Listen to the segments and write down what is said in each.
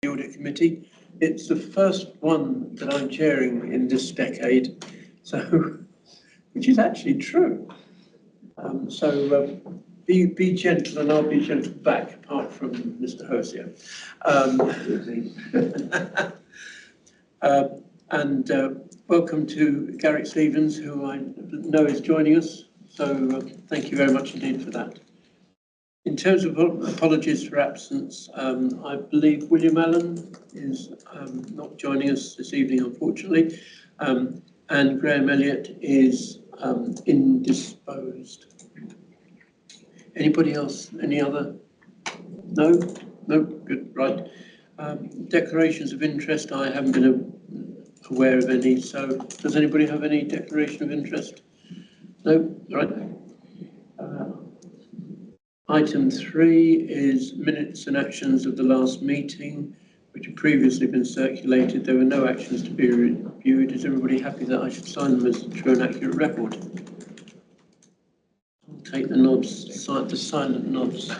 the Audit Committee. It's the first one that I'm chairing in this decade, so which is actually true. Be gentle, and I'll be gentle back, apart from Mr. Hosier. Welcome to Garrick Stevens, who I know is joining us. So thank you very much indeed for that. In terms of apologies for absence, I believe William Allen is not joining us this evening, unfortunately, and Graham Elliott is indisposed. Anybody else? Any other? No? No? Good, right. Declarations of interest, I haven't been aware of any, so does anybody have any declaration of interest? No? Right. Item 3 is minutes and actions of the last meeting, which have previously been circulated. There were no actions to be reviewed. Is everybody happy that I should sign them as a true and accurate record? I'll take the nods, the silent nods.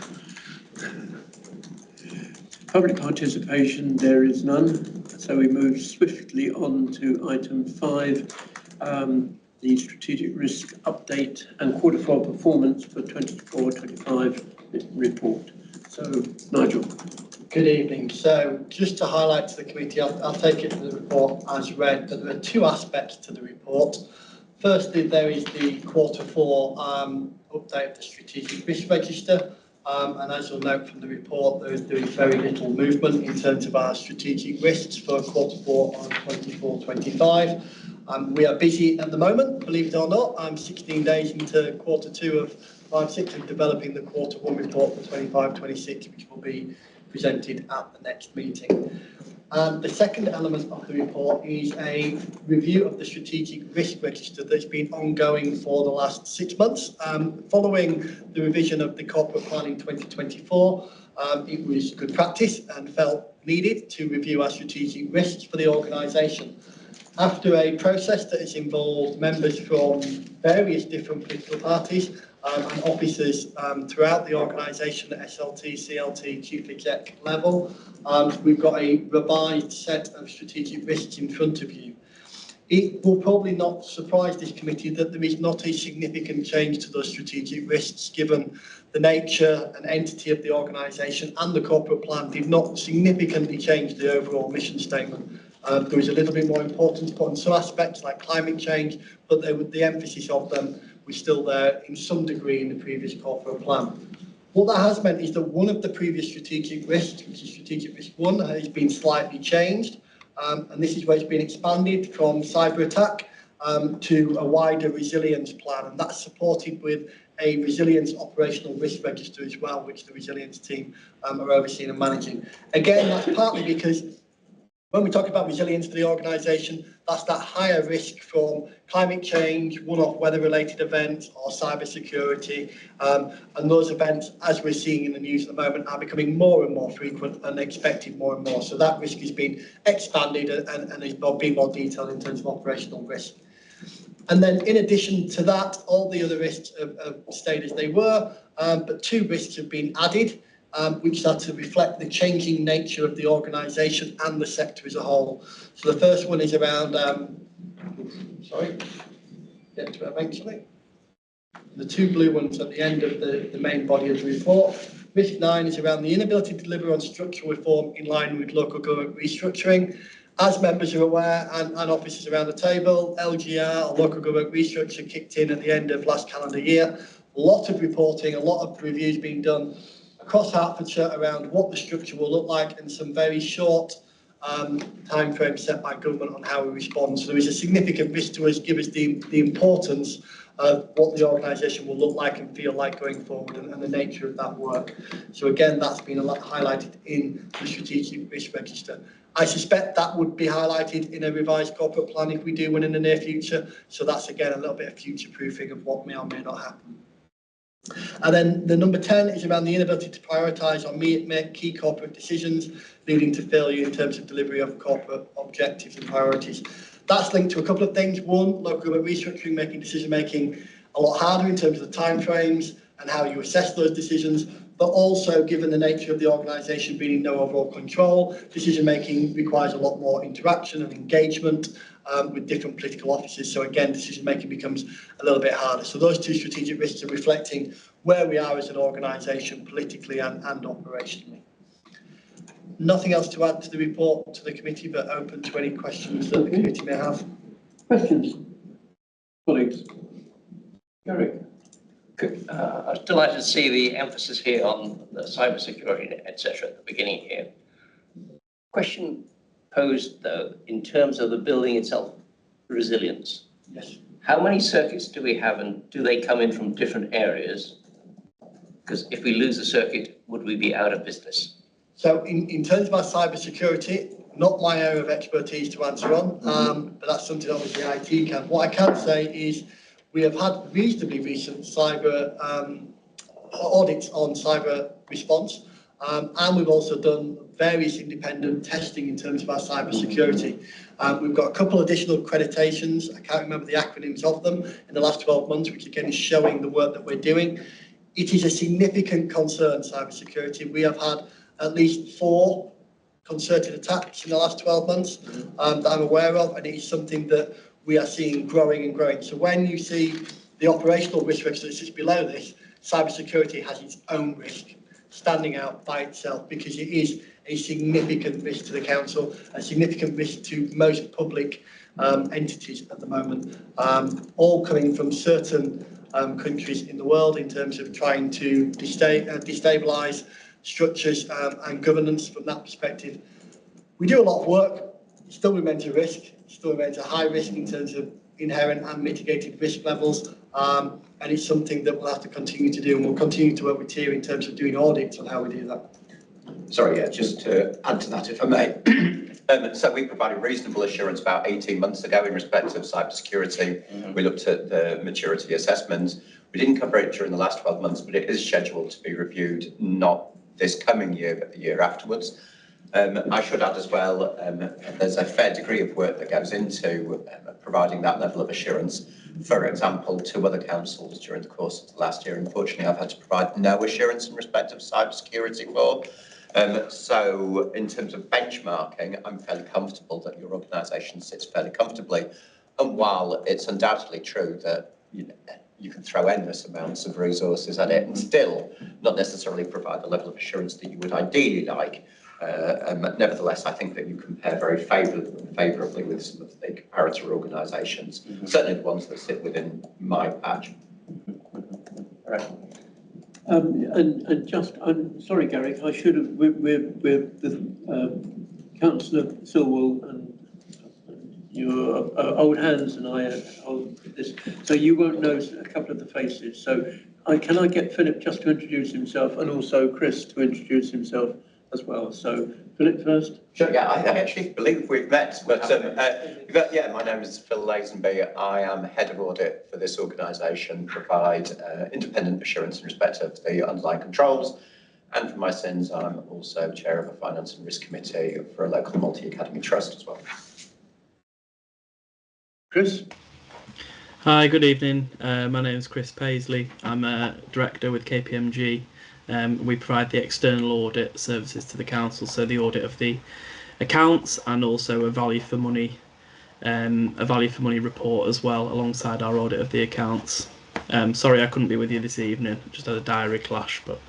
Public participation, there is none. So we move swiftly on to item 5, the strategic risk update and quarter 4 performance for 24-25 report. So, Nigel. Good evening. So, just to highlight to the committee, I'll take it to the report as read, but there are two aspects to the report. Firstly, there is the quarter 4 update of the strategic risk register. And as you'll note from the report, there is very little movement in terms of our strategic risks for quarter 4 on 24-25. We are busy at the moment, believe it or not. I'm 16 days into quarter 2 of 5-6 of developing the quarter 1 report for 25-26, which will be presented at the next meeting. The second element of the report is a review of the strategic risk register that's been ongoing for the last 6 months. Following the revision of the corporate plan in 2024, it was good practice and felt needed to review our strategic risks for the organisation. After a process that has involved members from various different political parties and officers throughout the organisation at SLT, CLT, Chief Exec level, we've got a revised set of strategic risks in front of you. It will probably not surprise this committee that there is not a significant change to those strategic risks, given the nature and entity of the organisation, and the corporate plan did not significantly change the overall mission statement. There was a little bit more importance put on some aspects like climate change, but the emphasis of them was still there in some degree in the previous corporate plan. What that has meant is that one of the previous strategic risks, which is strategic risk 1, has been slightly changed, and this is where it's been expanded from cyber attack to a wider resilience plan, and that's supported with a resilience operational risk register as well, which the resilience team are overseeing and managing. Again, that's partly because when we talk about resilience for the organisation, that's that higher risk from climate change, one-off weather-related events, or cyber security. And those events, as we're seeing in the news at the moment, are becoming more and more frequent and expected more and more. So that risk has been expanded and is being more detailed in terms of operational risk. And then in addition to that, all the other risks have stayed as they were, but 2 risks have been added, which are to reflect the changing nature of the organisation and the sector as a whole. So the first one is around, get to it eventually. The 2 blue ones at the end of the main body of the report. Risk 9 is around the inability to deliver on structural reform in line with local government restructuring. As members are aware, and officers around the table, LGR, or local government restructure, kicked in at the end of last calendar year. A lot of reporting, a lot of reviews being done across Hertfordshire around what the structure will look like, and some very short time frames set by government on how we respond. So there is a significant risk to us, give us the importance of what the organisation will look like and feel like going forward, and the nature of that work. So again, that's been highlighted in the strategic risk register. I suspect that would be highlighted in a revised corporate plan if we do one in the near future. So that's again a little bit of future proofing of what may or may not happen. And then the number 10 is around the inability to prioritise or make key corporate decisions, leading to failure in terms of delivery of corporate objectives and priorities. That's linked to a couple of things. One, local government restructuring, making decision making a lot harder in terms of the timeframes and how you assess those decisions, but but also given the nature of the organisation being in no overall control, decision making requires a lot more interaction and engagement with different political offices. So again, decision making becomes a little bit harder. So those two strategic risks are reflecting where we are as an organisation politically and operationally. Nothing else to add to the report to the committee, but open to any questions that the committee may have. Questions, colleagues? Garrick? I was delighted to see the emphasis here on the cybersecurity, etc. at the beginning here. Question posed, though, in terms of the building itself, resilience. Yes. How many circuits do we have, and do they come in from different areas? Because if we lose a circuit, would we be out of business? So in terms of our cybersecurity, not my area of expertise to answer on, but that's something obviously IT can. What I can say is we have had reasonably recent cyber audits on cyber response, and we've also done various independent testing in terms of our cyber security. We've got a couple additional accreditations, I can't remember the acronyms of them, in the last 12 months, which again is showing the work that we're doing. It is a significant concern, cyber security. We have had at least 4 concerted attacks in the last 12 months that I'm aware of, and it is something that we are seeing growing and growing. So when you see the operational risk register that sits below this, cybersecurity has its own risk standing out by itself, because it is a significant risk to the council, a significant risk to most public entities at the moment, all coming from certain countries in the world in terms of trying to destabilise structures and governance from that perspective. We do a lot of work. It still remains a risk. It still remains a high risk in terms of inherent and mitigated risk levels. And it's something that we'll have to continue to do. And we'll continue to work with TIER in terms of doing audits on how we do that. Sorry, yeah, just to add to that, if I may. So we provided reasonable assurance about 18 months ago in respect of cybersecurity. We looked at the maturity assessment. We didn't cover it during the last 12 months, but it is scheduled to be reviewed, not this coming year, but the year afterwards. I should add as well, there's a fair degree of work that goes into providing that level of assurance. For example, 2 other councils during the course of the last year, unfortunately, I've had to provide no assurance in respect of cybersecurity for. So in terms of benchmarking, I'm fairly comfortable that your organisation sits fairly comfortably. And while it's undoubtedly true that you can throw endless amounts of resources at it and still not necessarily provide the level of assurance that you would ideally like, nevertheless, I think that you compare very favourably with some of the comparator organisations, certainly the ones that sit within my patch. Right. And just, I'm sorry, Garrick, I should have, with Councillor Silwell and your old hands and I hold this, so you won't know a couple of the faces. So can I get Philip just to introduce himself, and also Chris to introduce himself as well? So Philip first. Sure, yeah, I actually believe we've met, but yeah, my name is Phil Lazenby. I am Head of Audit for this organisation, provide independent assurance in respect of the underlying controls, and for my sins, I'm also Chair of a Finance and Risk Committee for a local multi-academy trust as well. Chris? Hi, good evening. My name is Chris Paisley. I'm a director with KPMG. We provide the external audit services to the council, so the audit of the accounts and also a value for money report as well, alongside our audit of the accounts. Sorry I couldn't be with you this evening, just had a diary clash, but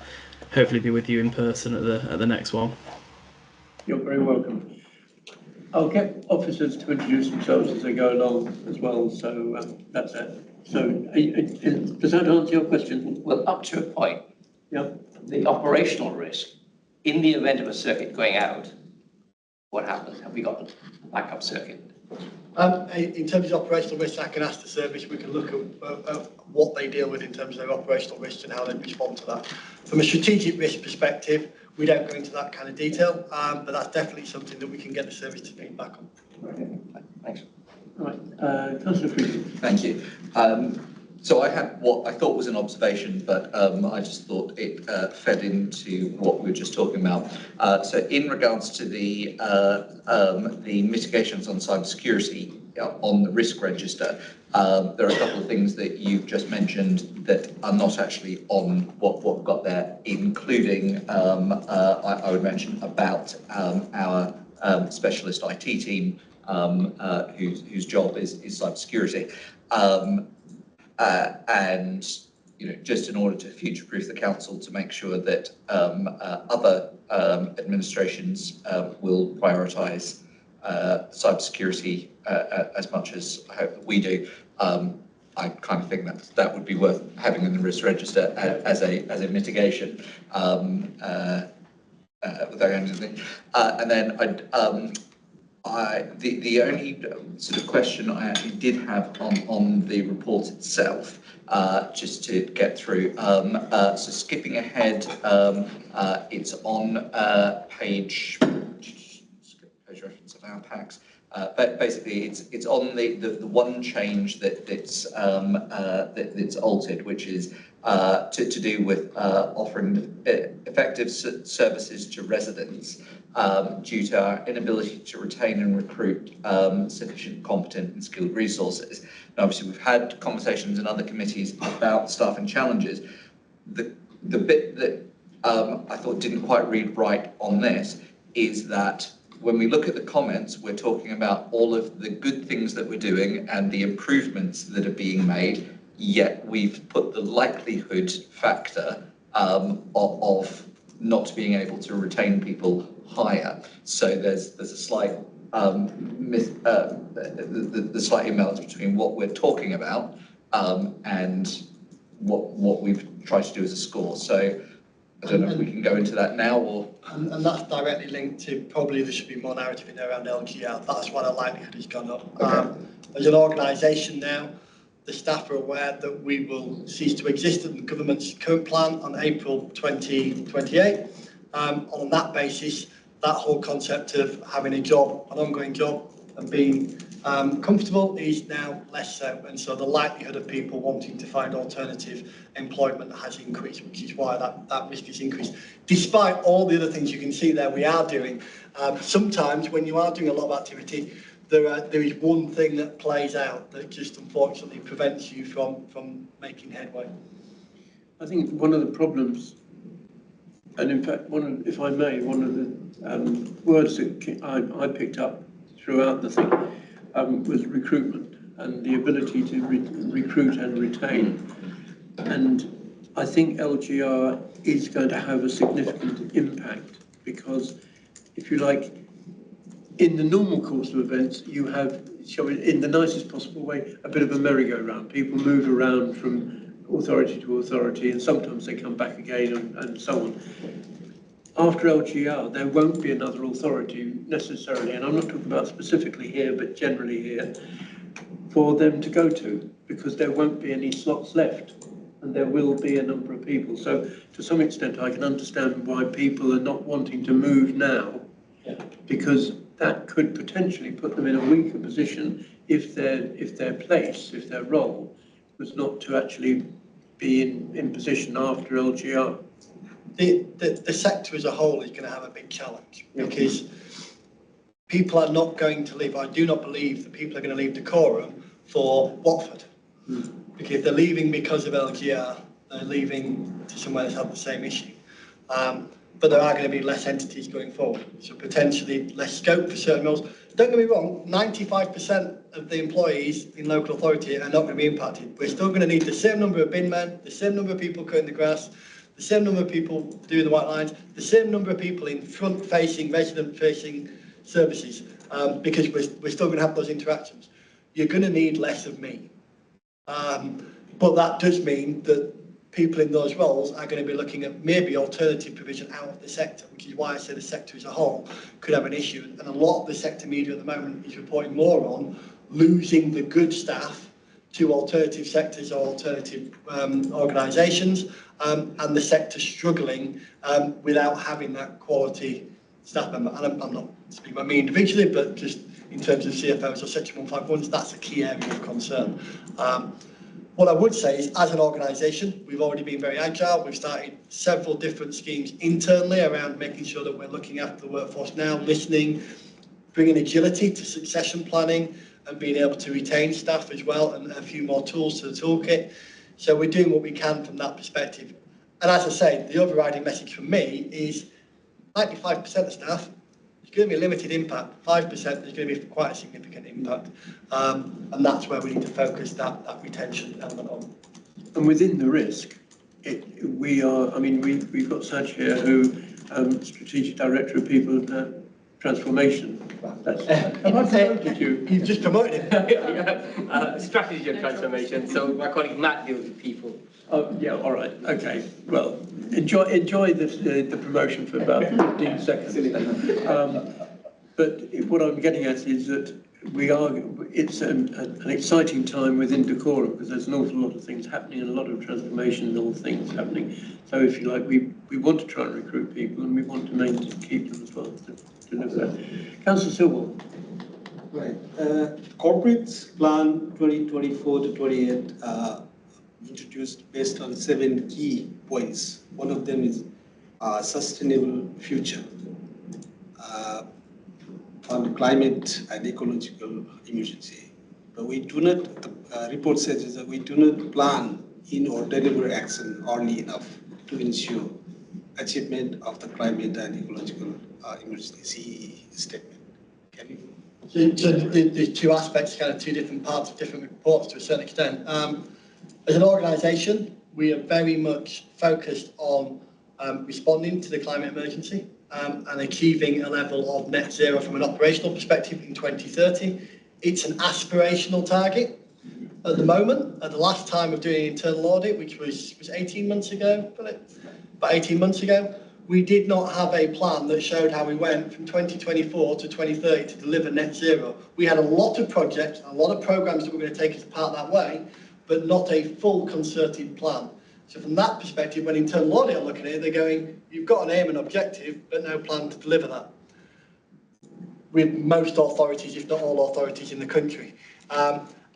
hopefully be with you in person at the next one. You're very welcome. I'll get officers to introduce themselves as they go along as well, so that's it. So does that answer your question? Well, up to a point. Yeah. The operational risk, in the event of a circuit going out, what happens? Have we got a backup circuit? In terms of operational risks, I can ask the service, we can look at what they deal with in terms of their operational risks and how they respond to that. From a strategic risk perspective, we don't go into that kind of detail, but that's definitely something that we can get the service to feedback on. Okay, thanks. All right, Councillor Freeman. Thank you. So I had what I thought was an observation, but I just thought it fed into what we were just talking about. So in regards to the mitigations on cybersecurity on the risk register, There are a couple of things that you've just mentioned that are not actually on what we've got there, including I would mention about our specialist IT team whose job is cybersecurity. And just in order to future-proof the council to make sure that other administrations will prioritise cybersecurity as much as I hope that we do. I kind of think that would be worth having in the risk register as a mitigation. Without anything, and then the only sort of question I actually did have on the report itself, just to get through. So skipping ahead, it's on page reference of our packs. But basically, it's on the one change that's altered, which is to do with offering effective services to residents due to our inability to retain and recruit sufficient competent and skilled resources. And obviously, we've had conversations in other committees about staffing challenges. The bit that I thought didn't quite read right on this is that when we look at the comments, we're talking about all of the good things that we're doing and the improvements that are being made, yet we've put the likelihood factor of not being able to retain people higher. So there's a slight the slight imbalance between what we're talking about and what we've tried to do as a score. So I don't know if we can go into that now or... And that's directly linked to probably there should be more narrative in there around LGR. That's why the likelihood has gone up. Okay. As an organisation now, the staff are aware that we will cease to exist in the government's current plan on April 2028. On that basis, that whole concept of having a job, an ongoing job, and being comfortable is now less so. And so the likelihood of people wanting to find alternative employment has increased, which is why that risk has increased. Despite all the other things you can see there we are doing, sometimes when you are doing a lot of activity, there is one thing that plays out that just unfortunately prevents you from making headway. I think one of the problems, and in fact, if I may, one of the words that I picked up throughout the thing was recruitment and the ability to recruit and retain. And I think LGR is going to have a significant impact because, if you like, in the normal course of events, you have, in the nicest possible way, a bit of a merry-go-round. People move around from authority to authority, and sometimes they come back again and so on. After LGR, there won't be another authority necessarily, and I'm not talking about specifically here, but generally here, for them to go to, because there won't be any slots left, and there will be a number of people. So to some extent, I can understand why people are not wanting to move now, because that could potentially put them in a weaker position if their place, if their role was not to actually be in position after LGR. The sector as a whole is going to have a big challenge because people are not going to leave. I do not believe that people are going to leave Decorum for Watford. Because if they're leaving because of LGR, they're leaving to somewhere that's had the same issue. But there are going to be less entities going forward, so potentially less scope for certain roles. Don't get me wrong, 95% of the employees in local authority are not going to be impacted. We're still going to need the same number of bin men, the same number of people cutting the grass, the same number of people doing the white lines, the same number of people in front-facing, resident-facing services, because we're still going to have those interactions. You're going to need less of me. But that does mean that people in those roles are going to be looking at maybe alternative provision out of the sector, which is why I say the sector as a whole could have an issue. And a lot of the sector media at the moment is reporting more on losing the good staff to alternative sectors or alternative organisations, and the sector struggling without having that quality staff member. And I'm not speaking about me individually, but just in terms of CFOs or Section 151s, that's a key area of concern. What I would say is, as an organisation, we've already been very agile. We've started several different schemes internally around making sure that we're looking after the workforce now, listening, bringing agility to succession planning, and being able to retain staff as well, and a few more tools to the toolkit. So we're doing what we can from that perspective. And as I say, the overriding message from me is 95% of staff, there's going to be a limited impact. 5%, there's going to be quite a significant impact. And that's where we need to focus that retention element on. And within the risk, we've got Saj here, who Strategic Director of People Transformation. Have I promoted you? You've just promoted him. Strategy and transformation. So my colleague Matt deals with people. Oh, yeah, all right, okay. Well, enjoy the promotion for about 15 seconds. But what I'm getting at is that it's an exciting time within Decorum, because there's an awful lot of things happening and a lot of transformation and all things happening. So if you like, we want to try and recruit people, and we want to keep them as well, to deliver that. Councillor Silwell. Right. Corporate plan 2024 to 28 introduced based on 7 key points. One of them is sustainable future on climate and ecological emergency. But we do not, the report says that we do not plan in or deliver action early enough to ensure achievement of the climate and ecological emergency statement. Can you? So the two aspects, kind of two different parts of different reports to a certain extent. As an organisation, we are very much focused on responding to the climate emergency and achieving a level of net zero from an operational perspective in 2030. It's an aspirational target at the moment. At the last time of doing an internal audit, which was 18 months ago, about 18 months ago, we did not have a plan that showed how we went from 2024 to 2030 to deliver net zero. We had a lot of projects, a lot of programmes that were going to take us apart that way, but not a full concerted plan. So from that perspective, when internal audit are looking at it, they're going, you've got an aim and objective, but no plan to deliver that. With most authorities, if not all authorities in the country.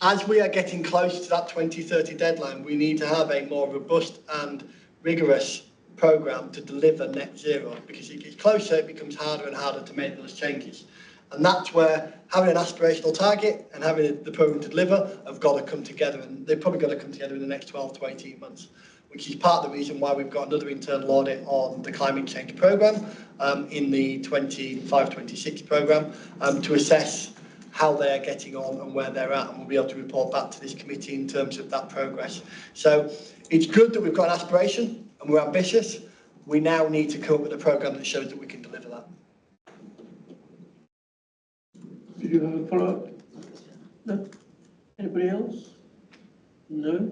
As we are getting close to that 2030 deadline, we need to have a more robust and rigorous programme to deliver net zero, because it gets closer, it becomes harder and harder to make those changes. And that's where having an aspirational target and having the programme to deliver have got to come together, and they've probably got to come together in the next 12 to 18 months, which is part of the reason why we've got another internal audit on the climate change programme in the 25-26 programme to assess how they're getting on and where they're at, and we'll be able to report back to this committee in terms of that progress. So it's good that we've got an aspiration and we're ambitious. We now need to come up with a programme that shows that we can deliver that. Did you have a follow-up? No? Anybody else? No?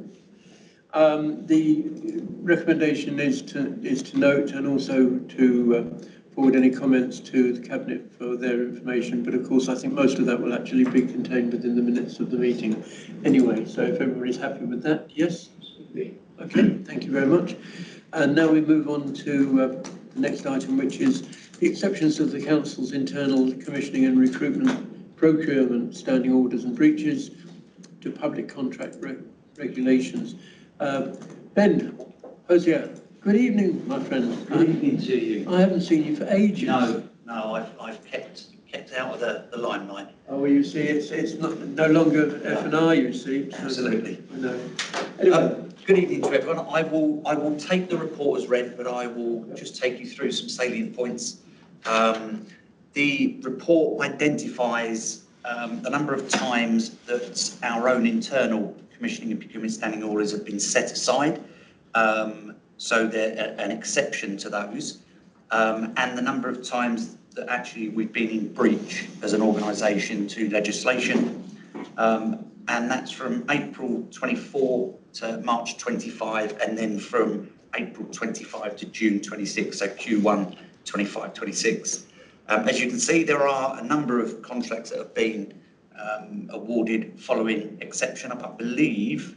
The recommendation is to note and also to forward any comments to the Cabinet for their information, but of course I think most of that will actually be contained within the minutes of the meeting anyway, so if everybody's happy with that, yes? Okay, thank you very much. And now we move on to the next item, which is the exceptions of the Council's internal commissioning and recruitment, procurement, standing orders and breaches to public contract regulations. Ben Hosier, good evening, my friend. Good evening to you. I haven't seen you for ages. No, I've kept out of the limelight. Oh, well, you see, it's no longer F&R, you see. Absolutely. No. Anyway. Good evening to everyone. I will take the report as read, but I will just take you through some salient points. The report identifies the number of times that our own internal commissioning and procurement standing orders have been set aside. So they're an exception to those. And the number of times that actually we've been in breach as an organisation to legislation. And that's from April 24 to March 25, and then from April 25 to June 26, so Q1 25-26. As you can see, there are a number of contracts that have been awarded following exception up, I believe,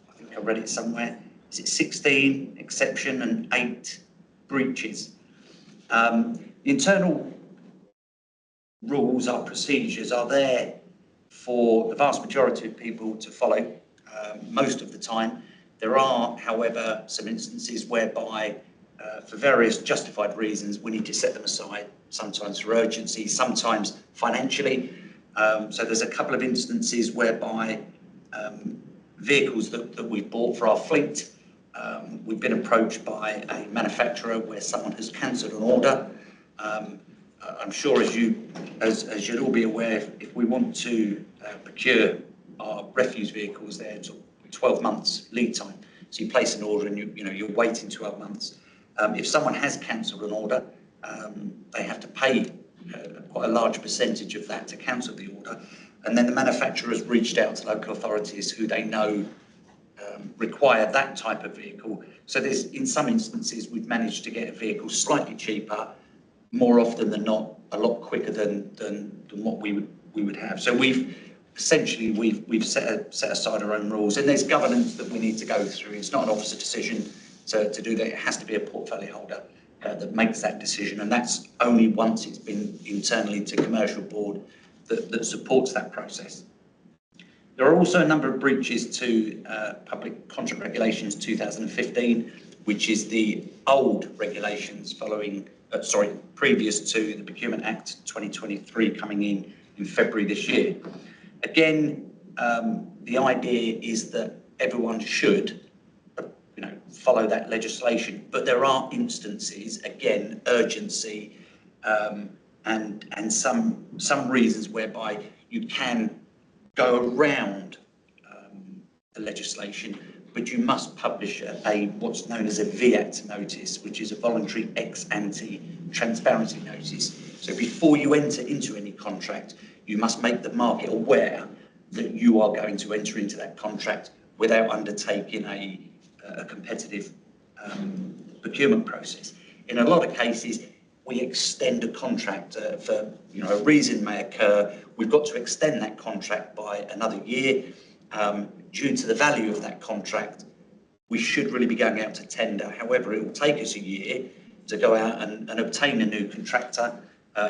I think I read it somewhere, is it 16 exception and 8 breaches. The internal rules, our procedures are there for the vast majority of people to follow most of the time. There are, however, some instances whereby for various justified reasons we need to set them aside, sometimes for urgency, sometimes financially. So there's a couple of instances whereby vehicles that we've bought for our fleet, we've been approached by a manufacturer where someone has cancelled an order. I'm sure as you'd all be aware, if we want to procure our refuse vehicles, there's 12 months lead time. So you place an order and you're waiting 12 months. If someone has cancelled an order, they have to pay quite a large percentage of that to cancel the order. And then the manufacturer has reached out to local authorities who they know require that type of vehicle. So there's, in some instances, we've managed to get a vehicle slightly cheaper, more often than not, a lot quicker than what we would have. So we've set aside our own rules, and there's governance that we need to go through. It's not an officer decision to do that. It has to be a portfolio holder that makes that decision, and that's only once it's been internally to commercial board that supports that process. There are also a number of breaches to Public Contract Regulations 2015, which is the old regulations previous to the Procurement Act 2023 coming in February this year. Again, the idea is that everyone should follow that legislation, but there are instances, again, urgency, and some reasons whereby you can go around the legislation, but you must publish what's known as a VAT notice, which is a voluntary ex-ante transparency notice. So before you enter into any contract, you must make the market aware that you are going to enter into that contract without undertaking a competitive procurement process. In a lot of cases, we extend a contract for a reason may occur. We've got to extend that contract by another year. Due to the value of that contract, we should really be going out to tender. However, it will take us a year to go out and obtain a new contractor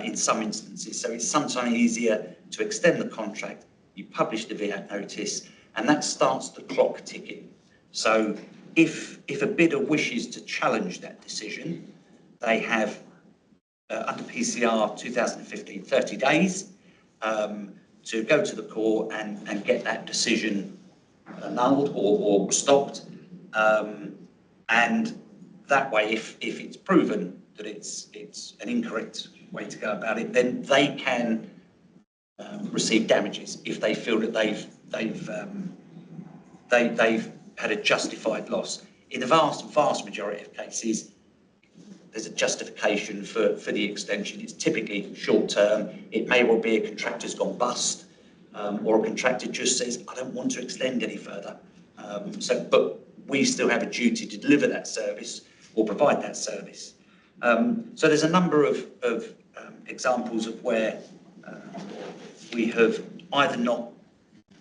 in some instances. So it's sometimes easier to extend the contract. You publish the VAT notice, and that starts the clock ticking. So if a bidder wishes to challenge that decision, they have, under PCR 2015, 30 days to go to the court and get that decision annulled or stopped. And that way, if it's proven that it's an incorrect way to go about it, then they can receive damages if they feel that they've had a justified loss. In the vast majority of cases, there's a justification for the extension. It's typically short term. It may well be a contractor's gone bust, or a contractor just says, I don't want to extend any further. But we still have a duty to deliver that service or provide that service. So there's a number of examples of where we have either not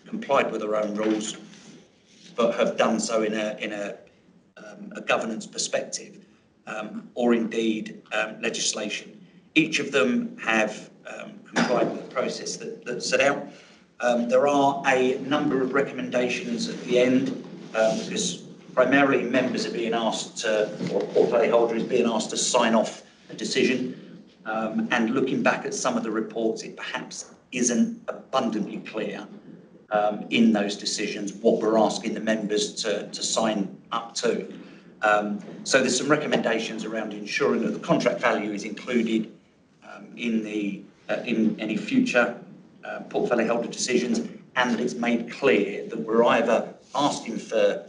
complied with our own rules, but have done so in a governance perspective, or indeed legislation. Each of them have complied with the process that's set out. There are a number of recommendations at the end, because primarily members are being asked to, or a portfolio holder is being asked to sign off a decision. And looking back at some of the reports, it perhaps isn't abundantly clear in those decisions what we're asking the members to sign up to. So there's some recommendations around ensuring that the contract value is included in any future portfolio holder decisions, and that it's made clear that we're either asking for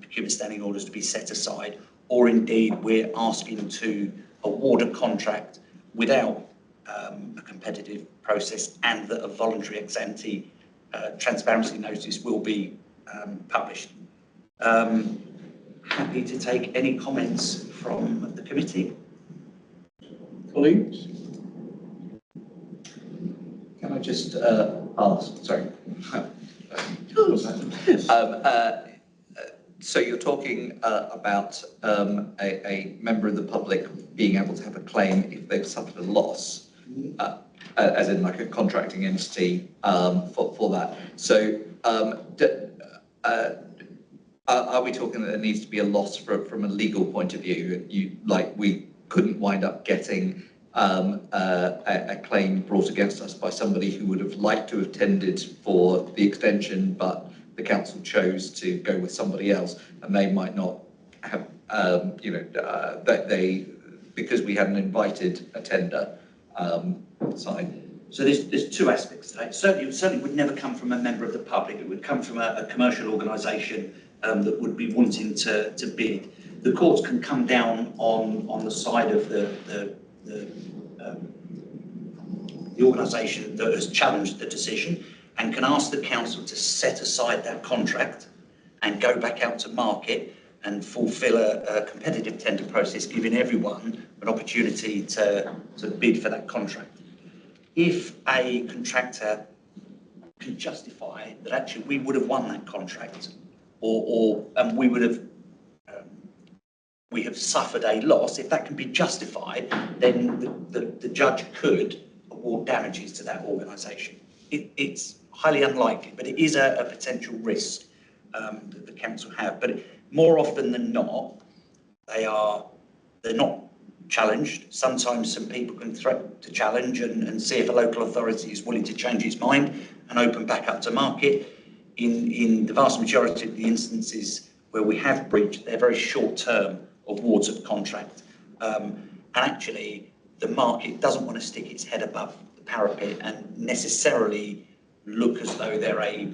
procurement standing orders to be set aside, or indeed we're asking to award a contract without a competitive process, and that a voluntary ex-ante transparency notice will be published. Happy to take any comments from the committee. Colleagues? Can I just ask, sorry. So you're talking about a member of the public being able to have a claim if they've suffered a loss, as in like a contracting entity for that. So are we talking that there needs to be a loss from a legal point of view? We couldn't wind up getting a claim brought against us by somebody who would have liked to have tendered for the extension, but the council chose to go with somebody else, and they might not have, that they, because we hadn't invited a tender, signed. So there's two aspects to that. Certainly would never come from a member of the public. It would come from a commercial organisation that would be wanting to bid. The courts can come down on the side of the organisation that has challenged the decision and can ask the council to set aside that contract and go back out to market and fulfil a competitive tender process, giving everyone an opportunity to bid for that contract. If a contractor can justify that actually we would have won that contract, and we have suffered a loss, if that can be justified, then the judge could award damages to that organisation. It's highly unlikely, but it is a potential risk that the council have. But more often than not, they're not challenged. Sometimes some people can threaten to challenge and see if a local authority is willing to change its mind and open back up to market. In the vast majority of the instances where we have breached, they're very short-term awards of contract. And actually, the market doesn't want to stick its head above the parapet and necessarily look as though they're a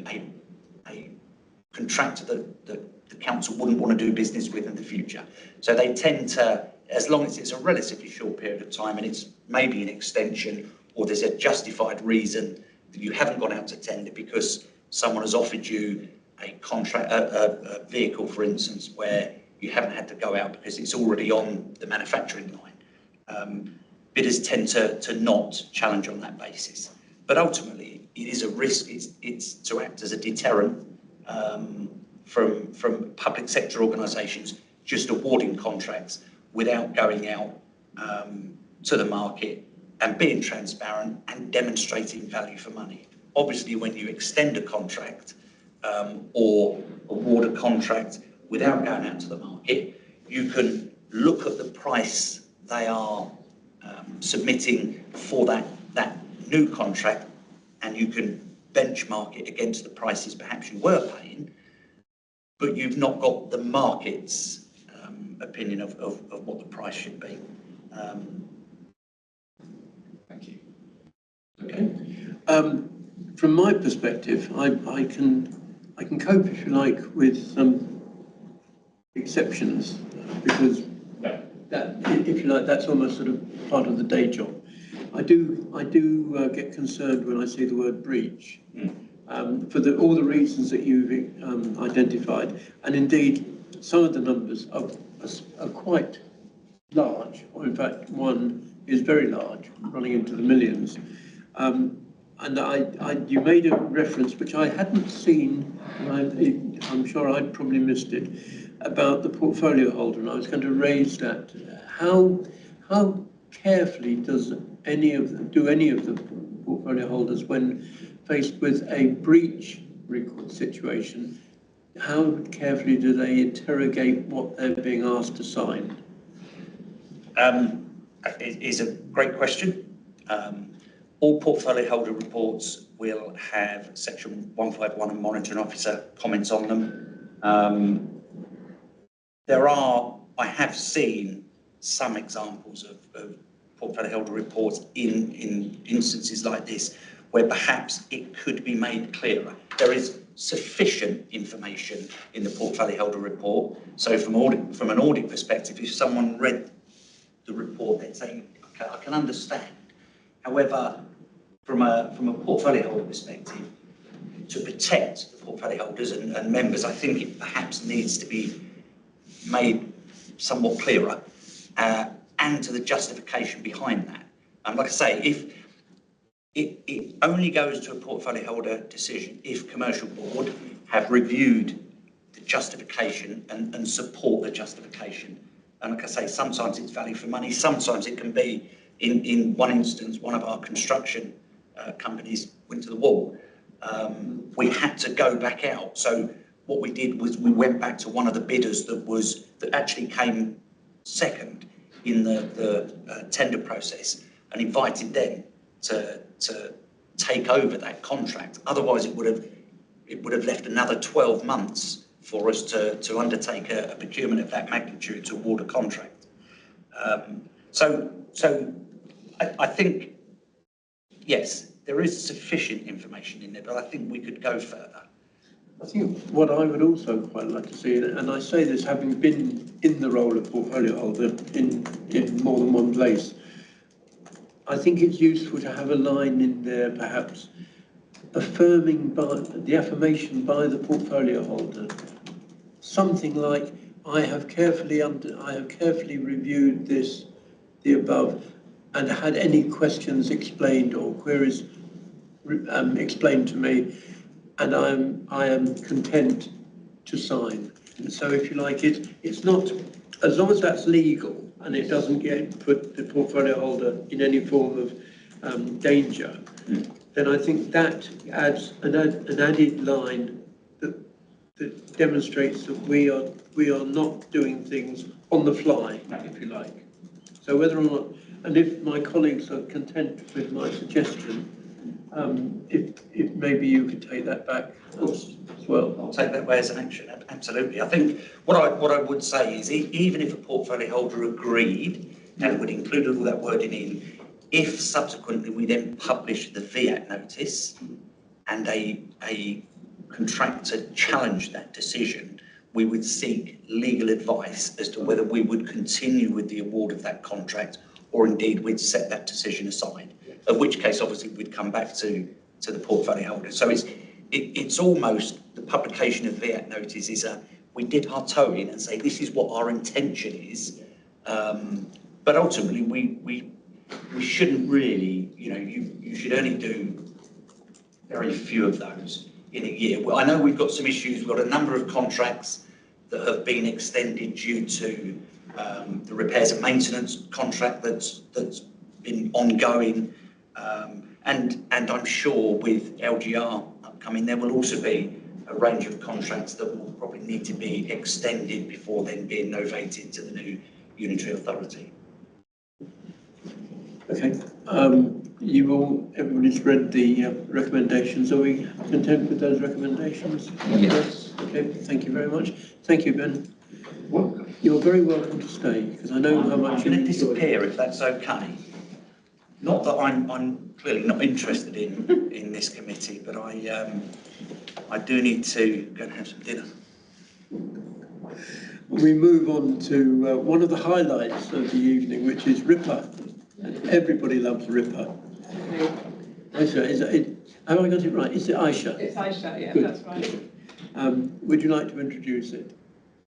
contractor that the council wouldn't want to do business with in the future. So they tend to, as long as it's a relatively short period of time and it's maybe an extension or there's a justified reason that you haven't gone out to tender because someone has offered you a contract, a vehicle, for instance, where you haven't had to go out because it's already on the manufacturing line. Bidders tend to not challenge on that basis. But ultimately, it is a risk. It's to act as a deterrent from public sector organisations just awarding contracts without going out to the market and being transparent and demonstrating value for money. Obviously, when you extend a contract or award a contract without going out to the market, you can look at the price they are submitting for that new contract, and you can benchmark it against the prices perhaps you were paying, but you've not got the market's opinion of what the price should be. Thank you. Okay. From my perspective, I can cope, if you like, with some exceptions because that, if you like, that's almost sort of part of the day job. I do get concerned when I see the word breach for all the reasons that you've identified, and indeed some of the numbers are quite large, or in fact one is very large, running into the millions. And you made a reference which I hadn't seen, and I'm sure I'd probably missed it, about the portfolio holder, and I was going to raise that. How carefully do any of the portfolio holders, when faced with a breach situation, how carefully do they interrogate what they're being asked to sign? It is a great question. All portfolio holder reports will have section 151 and monitoring officer comments on them. I have seen some examples of portfolio holder reports in instances like this where perhaps it could be made clearer. There is sufficient information in the portfolio holder report. So from an audit perspective, if someone read the report, they'd say, okay, I can understand. However, from a portfolio holder perspective, to protect the portfolio holders and members, I think it perhaps needs to be made somewhat clearer, and to the justification behind that. And like I say, if it only goes to a portfolio holder decision if commercial board have reviewed the justification and support the justification. And like I say, sometimes it's value for money, sometimes it can be, in one instance, one of our construction companies went to the wall. We had to go back out. So what we did was we went back to one of the bidders that actually came second in the tender process, and invited them to take over that contract. Otherwise, it would have left another 12 months for us to undertake a procurement of that magnitude to award a contract. So I think, yes, there is sufficient information in there, but I think we could go further. I think what I would also quite like to see, and I say this having been in the role of portfolio holder in more than one place, I think it's useful to have a line in there, perhaps affirming by the affirmation by the portfolio holder, something like, I have carefully reviewed this, the above, and had any questions explained or queries explained to me, and I am content to sign. And so, if you like, it's not, as long as that's legal and it doesn't put the portfolio holder in any form of danger, then I think that adds an added line that demonstrates that we are not doing things on the fly, if you like. So whether or not, and if my colleagues are content with my suggestion, if maybe you could take that back as well. I'll take that away as an action, absolutely. I think what I would say is, even if a portfolio holder agreed, and it would include all that wording in, if subsequently we then publish the VAT notice and a contractor challenged that decision, we would seek legal advice as to whether we would continue with the award of that contract, or indeed we'd set that decision aside. In which case, obviously, we'd come back to the portfolio holder. So it's almost, the publication of VAT notice is we dip our toe in and say, this is what our intention is. But ultimately, we shouldn't really, you should only do very few of those in a year. Well, I know we've got some issues. We've got a number of contracts that have been extended due to the repairs and maintenance contract that's been ongoing. And I'm sure with LGR upcoming, there will also be a range of contracts that will probably need to be extended before then being novated to the new unitary authority. Okay. Everybody's read the recommendations. Are we content with those recommendations? Yes. Okay, thank you very much. Thank you, Ben. You're very welcome to stay, because I know how much I'm going to disappear if that's okay. Not that I'm clearly not interested in this committee, but I do need to go and have some dinner. We move on to one of the highlights of the evening, which is RIPA. And everybody loves RIPA. Aisha, have I got it right? Is it Aisha? It's Aisha, yeah, Good. That's right. Would you like to introduce it?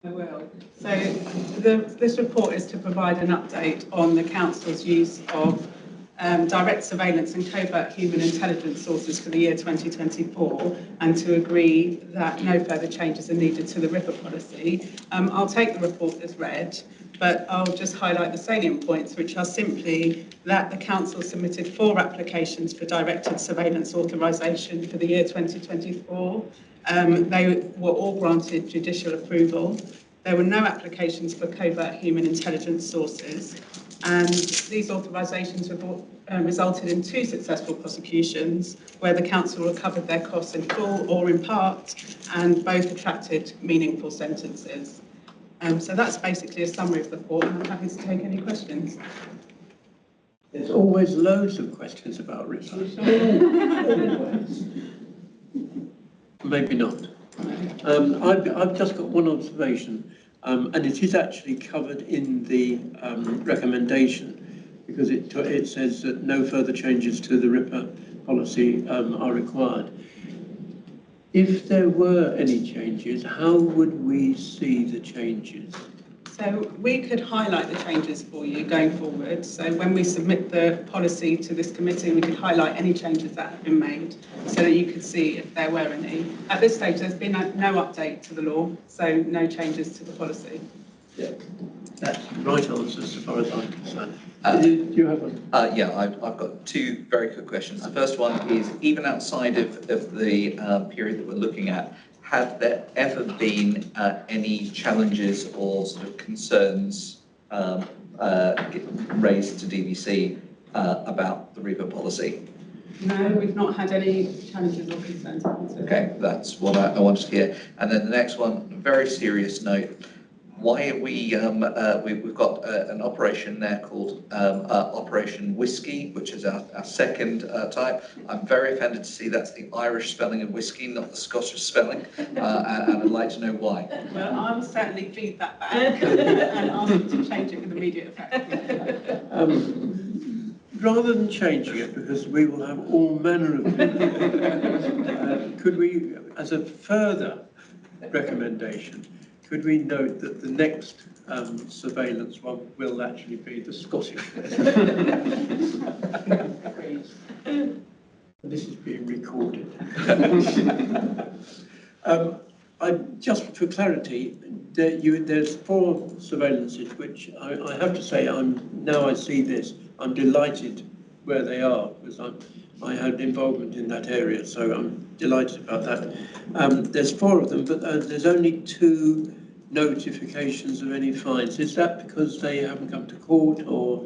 I will. So this report is to provide an update on the Council's use of direct surveillance and covert human intelligence sources for the year 2024, and to agree that no further changes are needed to the RIPA policy. I'll take the report as read, but I'll just highlight the salient points, which are simply that the Council submitted 4 applications for directed surveillance authorisation for the year 2024. They were all granted judicial approval. There were no applications for covert human intelligence sources, and these authorisations resulted in 2 successful prosecutions where the Council recovered their costs in full or in part, and both attracted meaningful sentences. So that's basically a summary of the report, and I'm happy to take any questions. There's always loads of questions about RIPA. Maybe not. I've just got one observation, and it is actually covered in the recommendation, because it says that no further changes to the RIPA policy are required. If there were any changes, how would we see the changes? So we could highlight the changes for you going forward. So when we submit the policy to this committee, we could highlight any changes that have been made so that you could see if there were any. At this stage, there's been no update to the law, so no changes to the policy. Yeah. That's the right answer so far as I'm concerned. Do you have one? Yeah, I've got 2 very quick questions. The first one is, even outside of the period that we're looking at, have there ever been any challenges or sort of concerns raised to DVC about the RIPA policy? No, we've not had any challenges or concerns. Okay, that's what I wanted to hear. And then the next one, very serious note. Why are we've got an operation there called Operation Whiskey, which is our second type. I'm very offended to see that's the Irish spelling of whiskey, not the Scottish spelling, and I'd like to know why. Well, I will certainly feed that back and ask them to change it with immediate effect. Rather than changing it, because we will have all manner of people, could we, as a further recommendation, could we note that the next surveillance one will actually be the Scottish? This is being recorded. Just for clarity, there's 4 surveillances which I have to say, now I see this, I'm delighted where they are, because I had involvement in that area, so I'm delighted about that. There's 4 of them, but there's only 2 notifications of any fines. Is that because they haven't come to court, or?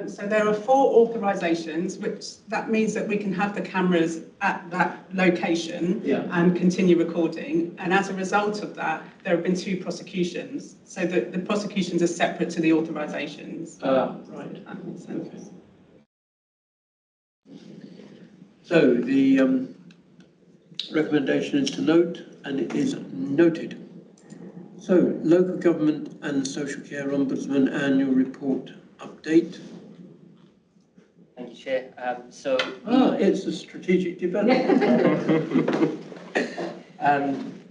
So there are 4 authorisations, which that means that we can have the cameras at that location and continue recording. And as a result of that, there have been 2 prosecutions. So the prosecutions are separate to the authorisations. Right. That makes sense. Okay. So the recommendation is to note, and it is noted. So, Local Government and Social Care Ombudsman Annual Report Update. Thank you, Chair. It's a strategic development.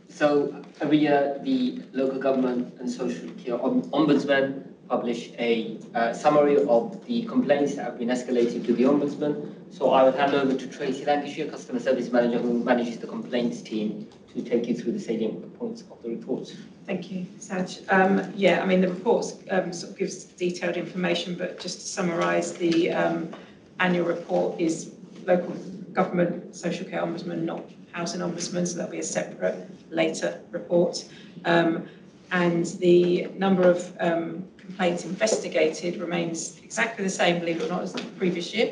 So every year, the Local Government and Social Care Ombudsman publish a summary of the complaints that have been escalated to the Ombudsman. So I will hand over to Tracy Lancashire, Customer Service Manager, who manages the complaints team, to take you through the salient points of the reports. Thank you, Saj. Yeah, I mean, the report sort of gives detailed information, but just to summarise, the annual report is Local Government Social Care Ombudsman, not Housing Ombudsman, so that'll be a separate later report. And the number of complaints investigated remains exactly the same, believe it or not, as the previous year.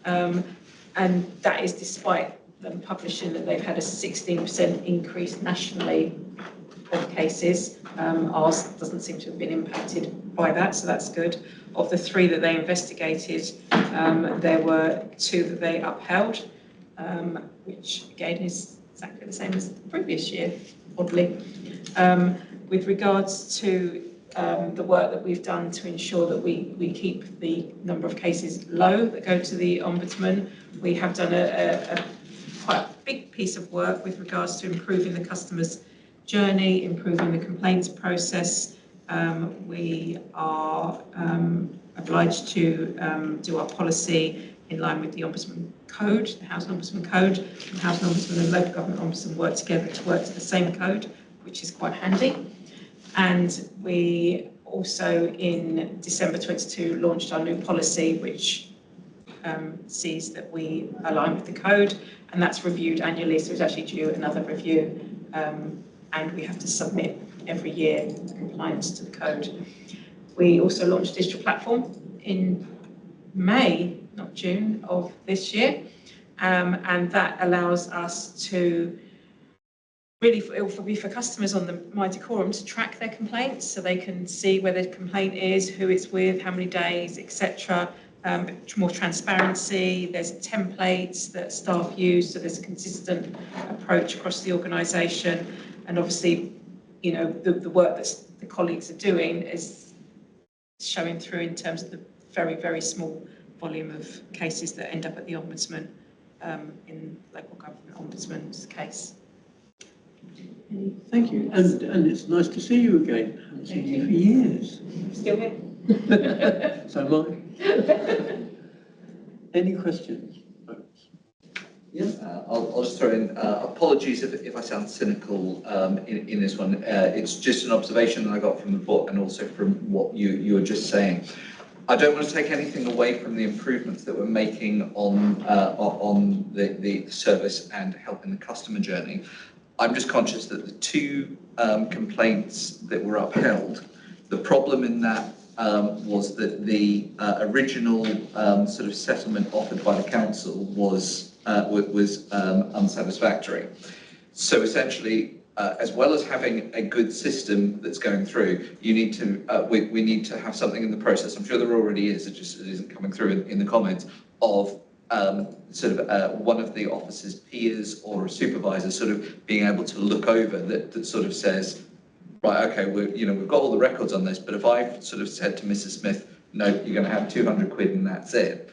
And that is despite them publishing that they've had a 16% increase nationally of cases. Ours doesn't seem to have been impacted by that, so that's good. Of the 3 that they investigated, there were 2 that they upheld, which again is exactly the same as the previous year, oddly. With regards to the work that we've done to ensure that we keep the number of cases low that go to the Ombudsman, we have done a quite a big piece of work with regards to improving the customer's journey, improving the complaints process. We are obliged to do our policy in line with the Ombudsman Code, the Housing Ombudsman Code. The Housing Ombudsman and Local Government Ombudsman work together to work to the same code, which is quite handy. And we also, in December 22, launched our new policy, which sees that we align with the code, and that's reviewed annually, so it's actually due another review, and we have to submit every year compliance to the code. We also launched a digital platform in May, not June, of this year, and that allows us to really, it will be for customers on the My Decorum to track their complaints, so they can see where the complaint is, who it's with, how many days, etc. More transparency. There's templates that staff use, so there's a consistent approach across the organisation. And obviously, you know, the work that the colleagues are doing is showing through in terms of the very, very small volume of cases that end up at the Ombudsman in Local Government Ombudsman's case. Thank you, and it's nice to see you again. I haven't seen you for years. Still here? So am I. Any questions, folks? Yes. I'll just throw in, apologies if I sound cynical in this one. It's just an observation that I got from the report and also from what you were just saying. I don't want to take anything away from the improvements that we're making on the service and helping the customer journey. I'm just conscious that the 2 complaints that were upheld, the problem in that was that the original sort of settlement offered by the council was unsatisfactory. So essentially, as well as having a good system that's going through, you need to we need to have something in the process. I'm sure there already is. It isn't coming through in the comments of one of the officer's peers or a supervisor sort of being able to look over that sort of says, right, okay, we've got all the records on this, but if I've sort of said to Mrs. Smith, no, you're going to have 200 quid and that's it.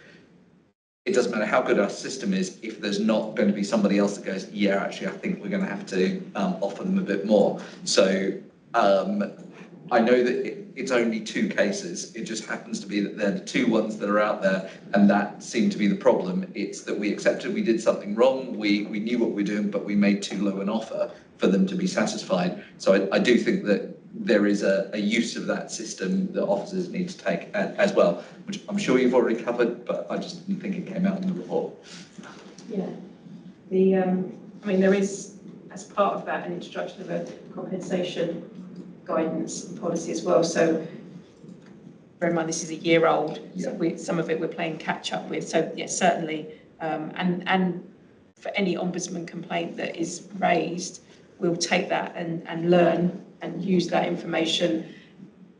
It doesn't matter how good our system is if there's not going to be somebody else that goes, yeah, actually, I think we're going to have to offer them a bit more. So I know that it's only 2 cases. It just happens to be that they're the 2 ones that are out there, and that seemed to be the problem. It's that we accepted we did something wrong, we knew what we were doing, but we made too low an offer for them to be satisfied. So I do think that there is a use of that system that officers need to take as well, which I'm sure you've already covered, but I just didn't think it came out in the report. Yeah, I mean, there is, as part of that, an introduction of a compensation guidance and policy as well. So bear in mind, this is a year old, so some of it we're playing catch up with. So yes, certainly, and for any ombudsman complaint that is raised, we'll take that and learn and use that information,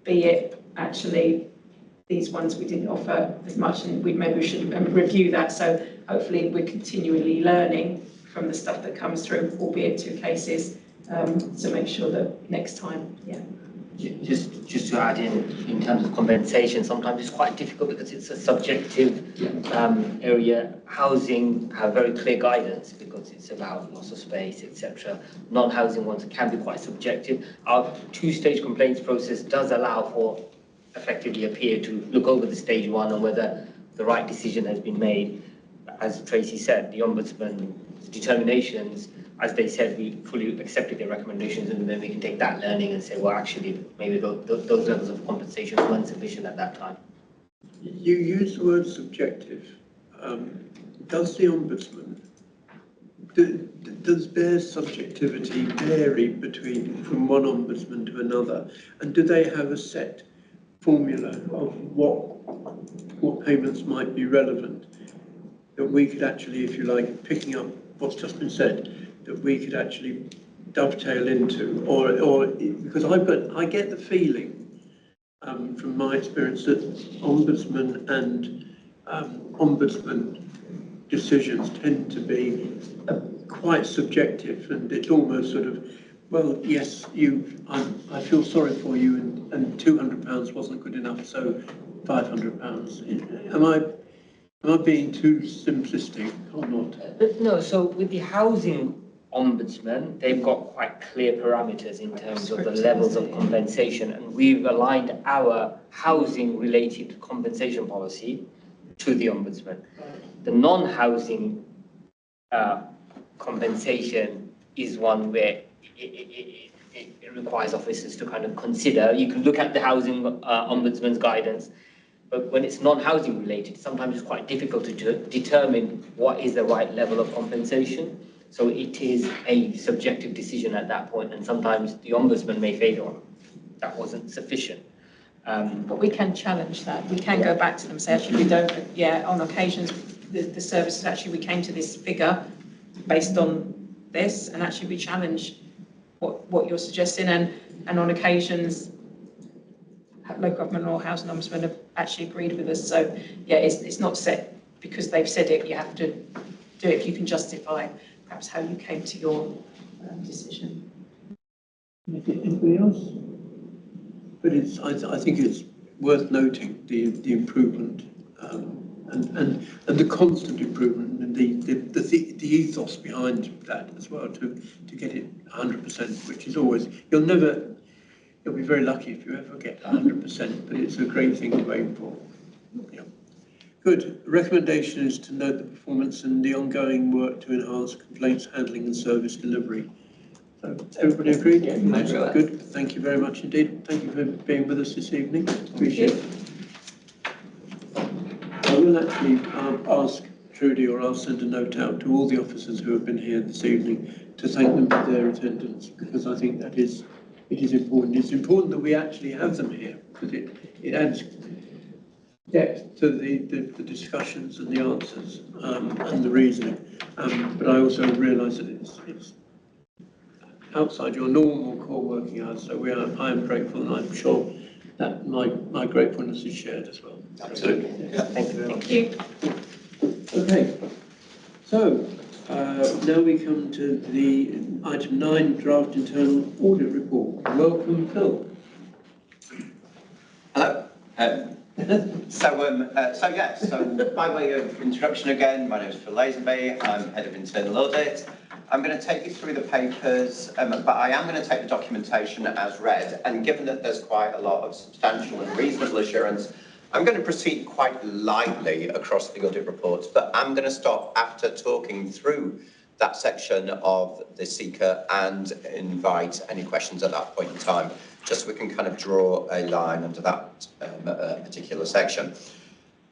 be it actually these ones we didn't offer as much and maybe we should review that. So hopefully we're continually learning from the stuff that comes through, albeit 2 cases, to make sure that next time, Just to add in terms of compensation, sometimes it's quite difficult because it's a subjective area. Housing have very clear guidance because it's about loss of space, etc. Non-housing ones can be quite subjective. Our 2-stage complaints process does allow for effectively a peer to look over the stage 1 and whether the right decision has been made. As Tracy said, the Ombudsman's determinations, as they said, we fully accepted their recommendations, and then we can take that learning and say, well, actually, maybe those levels of compensation weren't sufficient at that time. You use the word subjective. Does the Ombudsman, does their subjectivity vary from one Ombudsman to another? And do they have a set formula of what payments might be relevant that we could actually, if you like, picking up what's just been said, that we could actually dovetail into, or because I get the feeling from my experience that Ombudsman and Ombudsman decisions tend to be quite subjective, and it's almost sort of, well, yes, I feel sorry for you, and £200 wasn't good enough, so £500. Am I being too simplistic or not? No, so with the housing Ombudsman, they've got quite clear parameters in terms of the levels of compensation, and we've aligned our housing-related compensation policy to the Ombudsman. The non-housing compensation is one where it requires officers to kind of consider. You can look at the housing Ombudsman's guidance, but when it's non-housing related, sometimes it's quite difficult to determine what is the right level of compensation. So it is a subjective decision at that point, and sometimes the Ombudsman may feel, that wasn't sufficient. But we can challenge that. We can go back to them and say, actually, we don't, on occasions, the services, actually, we came to this figure based on this, and actually we challenge what you're suggesting, and on occasions, local government or housing ombudsman have actually agreed with us. So, it's not set because they've said it, you have to do it if you can justify perhaps how you came to your decision. Anybody else? But I think it's worth noting the improvement and the constant improvement and the ethos behind that as well to get it 100%, which is always, you'll be very lucky if you ever get 100%, but it's a great thing to aim for. Yeah. Good. The recommendation is to note the performance and the ongoing work to enhance complaints handling and service delivery. So everybody agreed? Yeah, good. Thank you very much indeed. Thank you for being with us this evening. Appreciate it. I will actually ask Trudy, or I'll send a note out to all the officers who have been here this evening to thank them for their attendance, because I think it is important. It's important that we actually have them here, because it adds depth to the discussions and the answers and the reasoning. But I also realise that it's outside your normal core working hours, so I am grateful, and I'm sure that my gratefulness is shared as well. Absolutely. Yeah, thank you very much. Thank you. Okay, so now we come to the item 9, draft internal audit report. Welcome, Phil. Hello. So by way of introduction again, my name is Phil Lazenby. I'm Head of Internal Audit. I'm going to take you through the papers, but I am going to take the documentation as read. And given that there's quite a lot of substantial and reasonable assurance, I'm going to proceed quite lightly across the audit reports, but I'm going to stop after talking through that section of the seeker and invite any questions at that point in time, just so we can kind of draw a line under that particular section.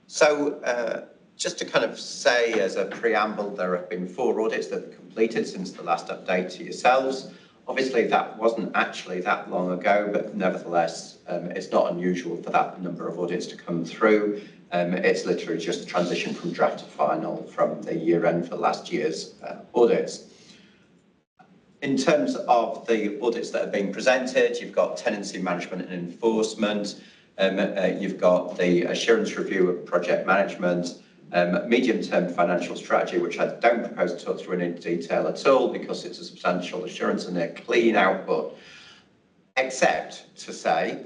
So just to kind of say as a preamble, there have been 4 audits that have completed since the last update to yourselves. Obviously, that wasn't actually that long ago, but nevertheless, it's not unusual for that number of audits to come through. It's literally just a transition from draft to final from the year end for last year's audits. In terms of the audits that are being presented, you've got tenancy management and enforcement, you've got the assurance review of project management, medium-term financial strategy, which I don't propose to talk through in any detail at all because it's a substantial assurance and a clean output, except to say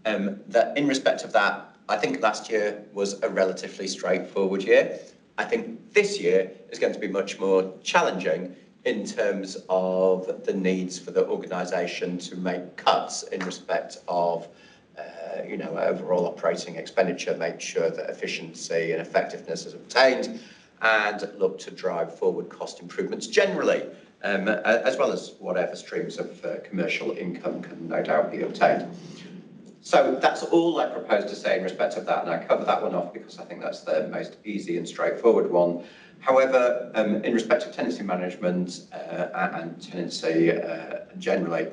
that in respect of that, I think last year was a relatively straightforward year. I think this year is going to be much more challenging in terms of the needs for the organisation to make cuts in respect of overall operating expenditure, make sure that efficiency and effectiveness is obtained, and look to drive forward cost improvements generally, as well as whatever streams of commercial income can no doubt be obtained. So that's all I propose to say in respect of that, and I cover that one off because I think that's the most easy and straightforward one. However, in respect of tenancy management and tenancy generally,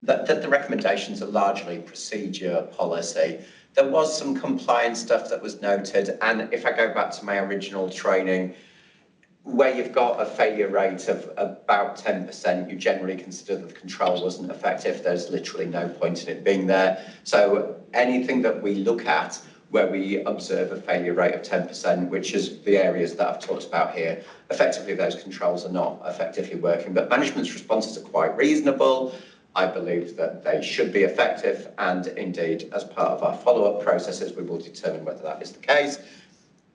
the recommendations are largely procedure policy. There was some compliance stuff that was noted, and if I go back to my original training, where you've got a failure rate of about 10%, you generally consider that the control wasn't effective. There's literally no point in it being there. So anything that we look at where we observe a failure rate of 10%, which is the areas that I've talked about here, effectively those controls are not effectively working. But management's responses are quite reasonable. I believe that they should be effective, and indeed, as part of our follow-up processes, we will determine whether that is the case.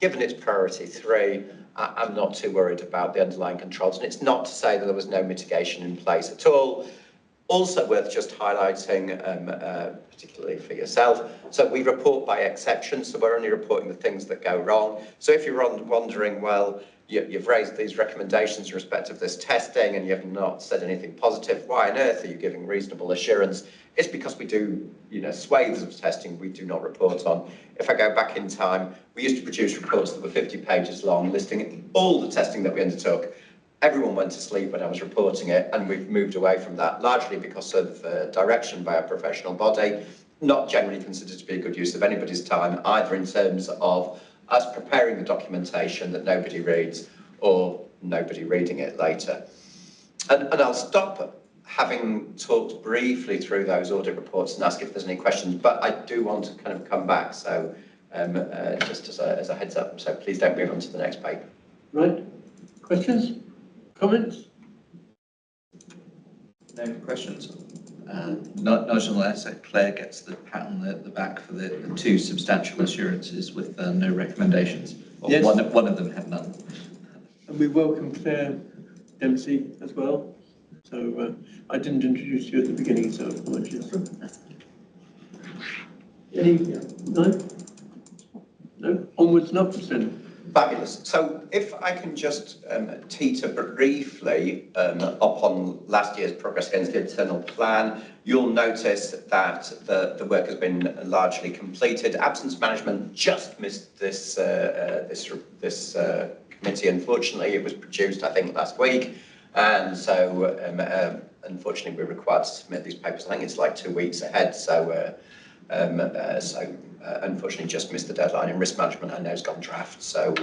Given it's priority 3, I'm not too worried about the underlying controls, and it's not to say that there was no mitigation in place at all. Also worth just highlighting, particularly for yourself, so we report by exception, so we're only reporting the things that go wrong. So if you're wondering, well, you've raised these recommendations in respect of this testing and you have not said anything positive, why on earth are you giving reasonable assurance? It's because we do, swathes of testing we do not report on. If I go back in time, we used to produce reports that were 50 pages long, listing all the testing that we undertook. Everyone went to sleep when I was reporting it, and we've moved away from that, largely because of direction by a professional body, not generally considered to be a good use of anybody's time, either in terms of us preparing the documentation that nobody reads or nobody reading it later. And I'll stop having talked briefly through those audit reports and ask if there's any questions, but I do want to kind of come back, so just as a heads up, so please don't move on to the next paper. Right, questions, comments? No questions? Nigel, I said Claire gets the pat on the back for the 2 substantial assurances with no recommendations. Yes. One of them had none. And we welcome Claire Dempsey as well. So I didn't introduce you at the beginning, so apologies. No? Onwards and upwards then. Fabulous. So if I can just teeter briefly upon last year's progress against the internal plan, you'll notice that the work has been largely completed. Absence management just missed this committee. Unfortunately, it was produced, I think, last week. And so, unfortunately, we're required to submit these papers. I think it's like 2 weeks ahead. So Unfortunately just missed the deadline. In risk management, I know has gone draft, so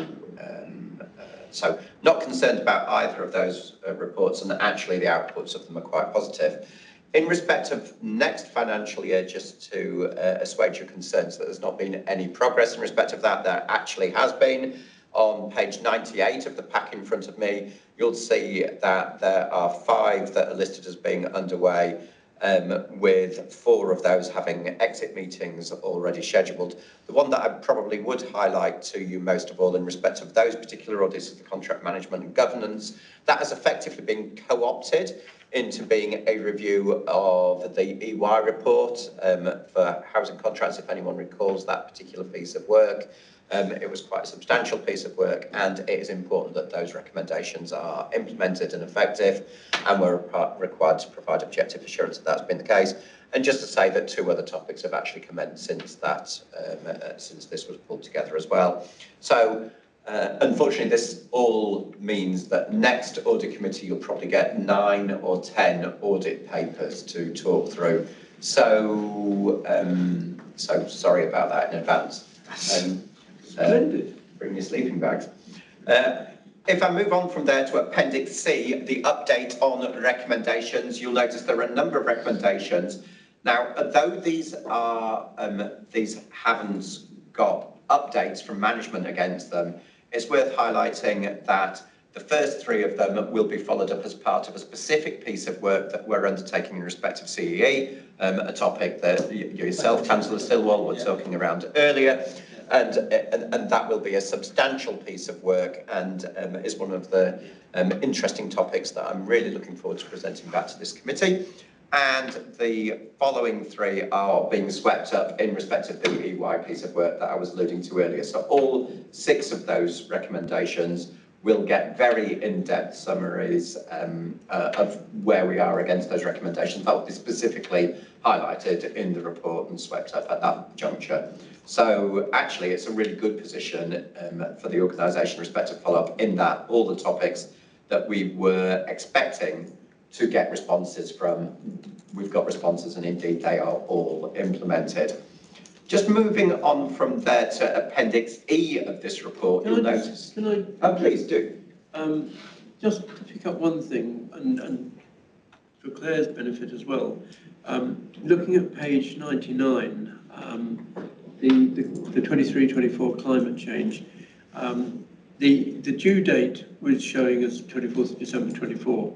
not concerned about either of those reports, and actually the outputs of them are quite positive. In respect of next financial year, just to assuage your concerns that there's not been any progress in respect of that, there actually has been. On page 98 of the pack in front of me, you'll see that there are 5 that are listed as being underway, with 4 of those having exit meetings already scheduled. The one that I probably would highlight to you most of all in respect of those particular audits is the contract management and governance. That has effectively been co-opted into being a review of the EY report for housing contracts, if anyone recalls that particular piece of work. It was quite a substantial piece of work, and it is important that those recommendations are implemented and effective, and we're required to provide objective assurance that that's been the case. And just to say that 2 other topics have actually commenced since that, since this was pulled together as well. So unfortunately, this all means that next audit committee you'll probably get 9 or 10 audit papers to talk through. So sorry about that in advance. Bring your sleeping bags. If I move on from there to Appendix C, the update on recommendations, you'll notice there are a number of recommendations. Now, though these haven't got updates from management against them, it's worth highlighting that the first 3 of them will be followed up as part of a specific piece of work that we're undertaking in respect of CEE, a topic that yourself, Councillor Stillwell, were talking around earlier. And that will be a substantial piece of work, and is one of the interesting topics that I'm really looking forward to presenting back to this committee. And the following 3 are being swept up in respect of the EY piece of work that I was alluding to earlier. So all 6 of those recommendations will get very in-depth summaries of where we are against those recommendations. That will be specifically highlighted in the report and swept up at that juncture. So actually, it's a really good position for the organisation in respect to follow up in that all the topics that we were expecting to get responses from, we've got responses, and indeed they are all implemented. Just moving on from there to Appendix E of this report, you'll notice... Oh, please do. Just to pick up one thing, and for Claire's benefit as well, looking at page 99, the 23-24 climate change, the due date was showing as 24th of December 24,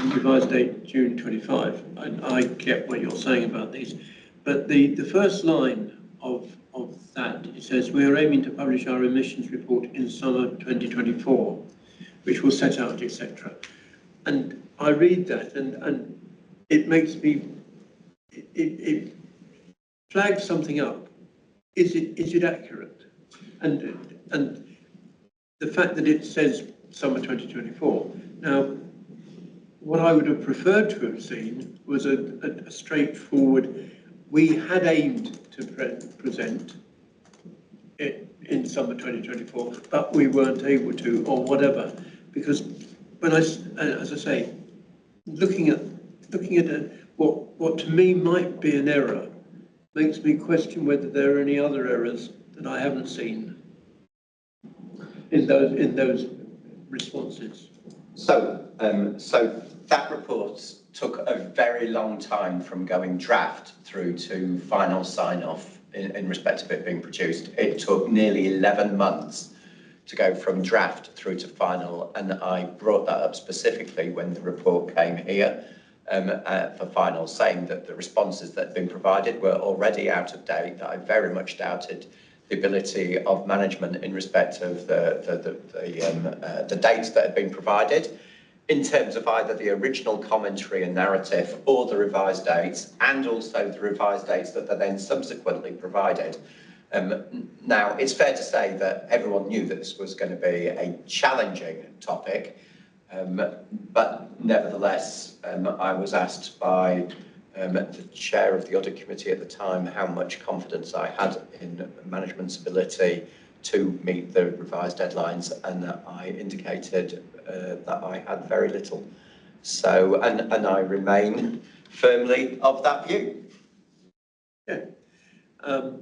revised date June 25. I get what you're saying about these, but the first line of that, it says, we are aiming to publish our emissions report in summer 2024, which will set out, etc. And I read that, and it makes me, it flags something up. Is it accurate? And the fact that it says summer 2024. Now, what I would have preferred to have seen was a straightforward, we had aimed to present it in summer 2024, but we weren't able to, or whatever. Because when as I say, looking at what to me might be an error, makes me question whether there are any other errors that I haven't seen in those responses. So that report took a very long time from going draft through to final sign-off in respect of it being produced. It took nearly 11 months to go from draft through to final, and I brought that up specifically when the report came here for final, saying that the responses that had been provided were already out of date, that I very much doubted the ability of management in respect of the dates that had been provided, in terms of either the original commentary and narrative or the revised dates, and also the revised dates that they then subsequently provided. Now, it's fair to say that everyone knew that this was going to be a challenging topic, but nevertheless, I was asked by the chair of the audit committee at the time how much confidence I had in management's ability to meet the revised deadlines, and that I indicated that I had very little. So, and I remain firmly of that view. Yeah. I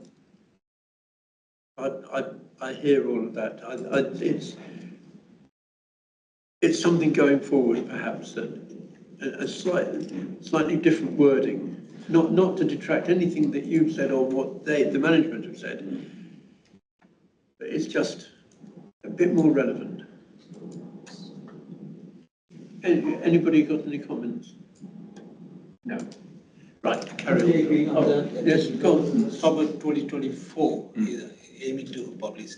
hear all of that. It's something going forward, perhaps, that a slightly different wording, not to detract anything that you've said or what the management have said, but it's just a bit more relevant. Anybody got any comments? No. Right, carry on. Yes, go on. Summer 2024 is aiming to publish.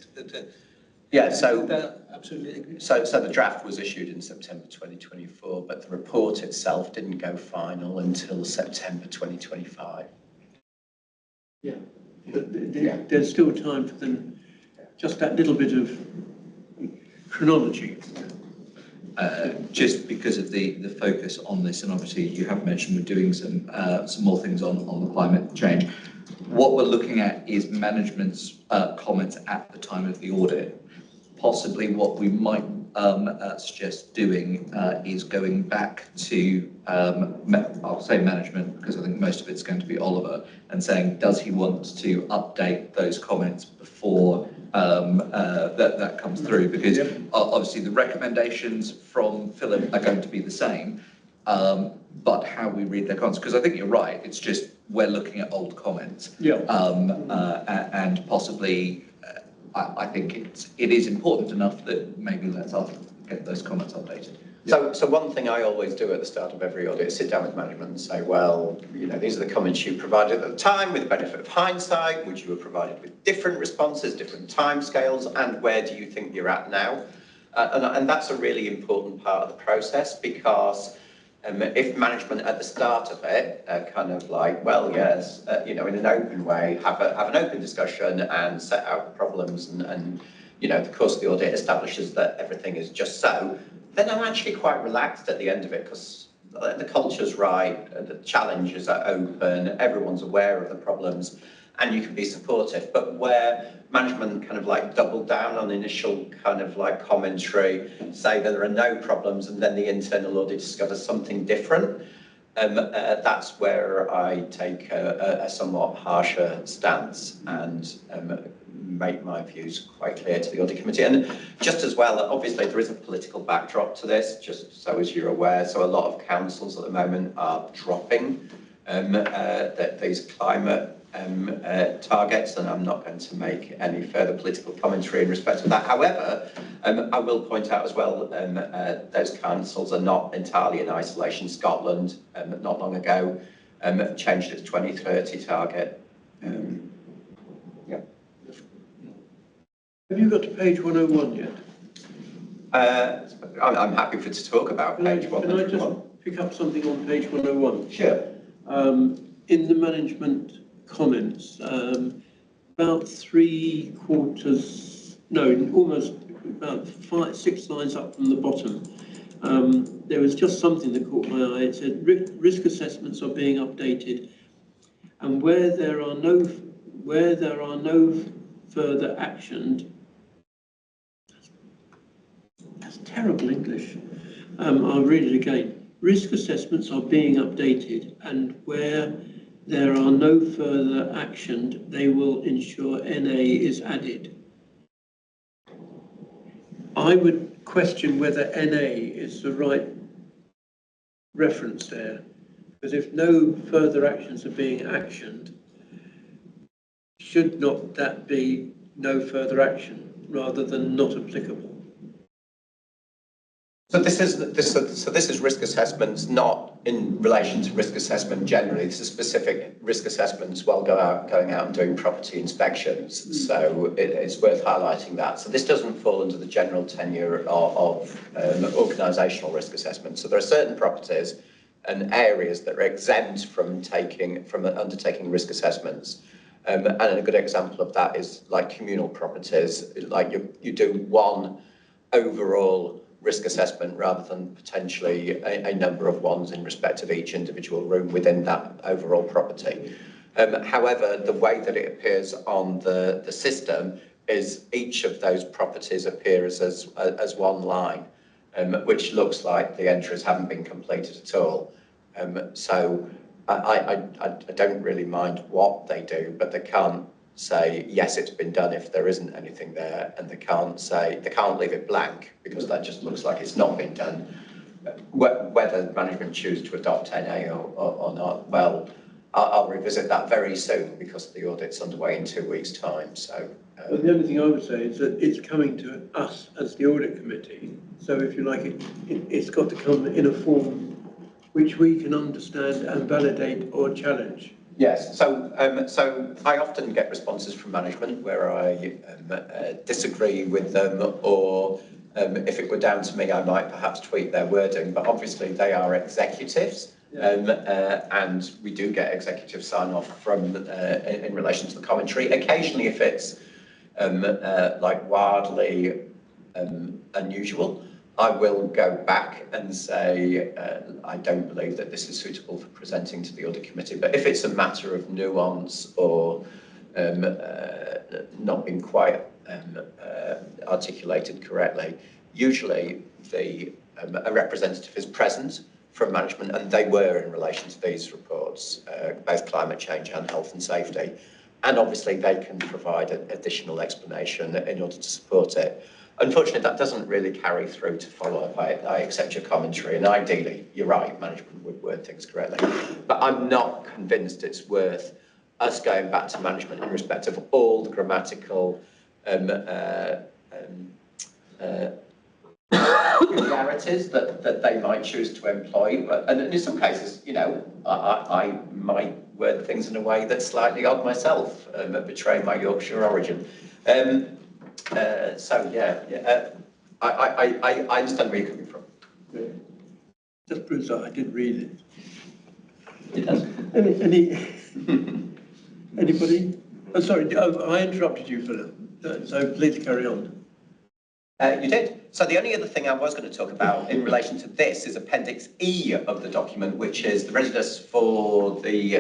Yeah, so absolutely agree. So the draft was issued in September 2024, but the report itself didn't go final until September 2025. Yeah, but there's still time for them, just that little bit of chronology. Just because of the focus on this, and obviously you have mentioned we're doing some more things on the climate change. What we're looking at is management's comments at the time of the audit. Possibly what we might suggest doing is going back to, I'll say management, because I think most of it's going to be Oliver, and saying, does he want to update those comments before that comes through? Because obviously the recommendations from Philip are going to be the same, but how we read their comments, because I think you're right, it's just we're looking at old comments. And possibly I think it is important enough that maybe let's get those comments updated. So one thing I always do at the start of every audit is sit down with management and say, well, you know, these are the comments you provided at the time. With the benefit of hindsight, would you have provided with different responses, different timescales, and where do you think you're at now? And that's a really important part of the process, because if management at the start of it kind of like, well, yes, you know, in an open way, have an open discussion and set out problems, and you know, the course of the audit establishes that everything is just so, then I'm actually quite relaxed at the end of it, because the culture's right, the challenges are open, everyone's aware of the problems, and you can be supportive. But where management kind of like double down on initial kind of like commentary, say that there are no problems, and then the internal audit discovers something different, that's where I take a somewhat harsher stance and make my views quite clear to the audit committee. And just as well, obviously there is a political backdrop to this, just so as you're aware. So a lot of councils at the moment are dropping these climate targets, and I'm not going to make any further political commentary in respect of that. However, I will point out as well, those councils are not entirely in isolation. Scotland, not long ago, changed its 2030 target. Have you got to page 101 yet? I'm happy to talk about page 101. Can I just pick up something on page 101? Sure. In the management comments, about almost about 6 lines up from the bottom, there was just something that caught my eye. It said risk assessments are being updated, and where there are no further action. That's terrible English. I'll read it again. Risk assessments are being updated, and where there are no further action, they will ensure NA is added. I would question whether NA is the right reference there, because if no further actions are being actioned, should not that be no further action rather than not applicable? So this is risk assessments, not in relation to risk assessment generally. This is specific risk assessments while going out and doing property inspections. So it's worth highlighting that. So this doesn't fall under the general tenure of organisational risk assessment. So there are certain properties and areas that are exempt from undertaking risk assessments. And a good example of that is like communal properties. Like you do one overall risk assessment rather than potentially a number of ones in respect of each individual room within that overall property. However, the way that it appears on the system is each of those properties appears as one line, which looks like the entries haven't been completed at all. So I don't really mind what they do, but they can't say, yes, it's been done if there isn't anything there, and they can't leave it blank because that just looks like it's not been done. Whether management choose to adopt NA or not, well, I'll revisit that very soon because the audit's underway in 2 weeks' time. So, well, the only thing I would say is that it's coming to us as the audit committee. So if you like, it's got to come in a form which we can understand and validate or challenge. yes, so I often get responses from management where I disagree with them, or if it were down to me, I might perhaps tweak their wording, but obviously they are executives. And we do get executive sign-off from in relation to the commentary. Occasionally, if it's like wildly unusual, I will go back and say I don't believe that this is suitable for presenting to the audit committee. But if it's a matter of nuance or not being quite articulated correctly, usually a representative is present from management, and they were in relation to these reports, both climate change and health and safety. And obviously they can provide an additional explanation in order to support it. Unfortunately, that doesn't really carry through to follow up. I accept your commentary, and ideally, you're right, management would word things correctly. But I'm not convinced it's worth us going back to management in respect of all the grammatical peculiarities that they might choose to employ. And in some cases, you know, I might word things in a way that's slightly odd myself, betray my Yorkshire origin. So yeah, I understand where you're coming from. Yeah. Just proves that I did read it. It does. Anybody? Oh, sorry, I interrupted you, Philip. So please carry on. You did. So the only other thing I was going to talk about in relation to this is Appendix E of the document, which is the readiness for the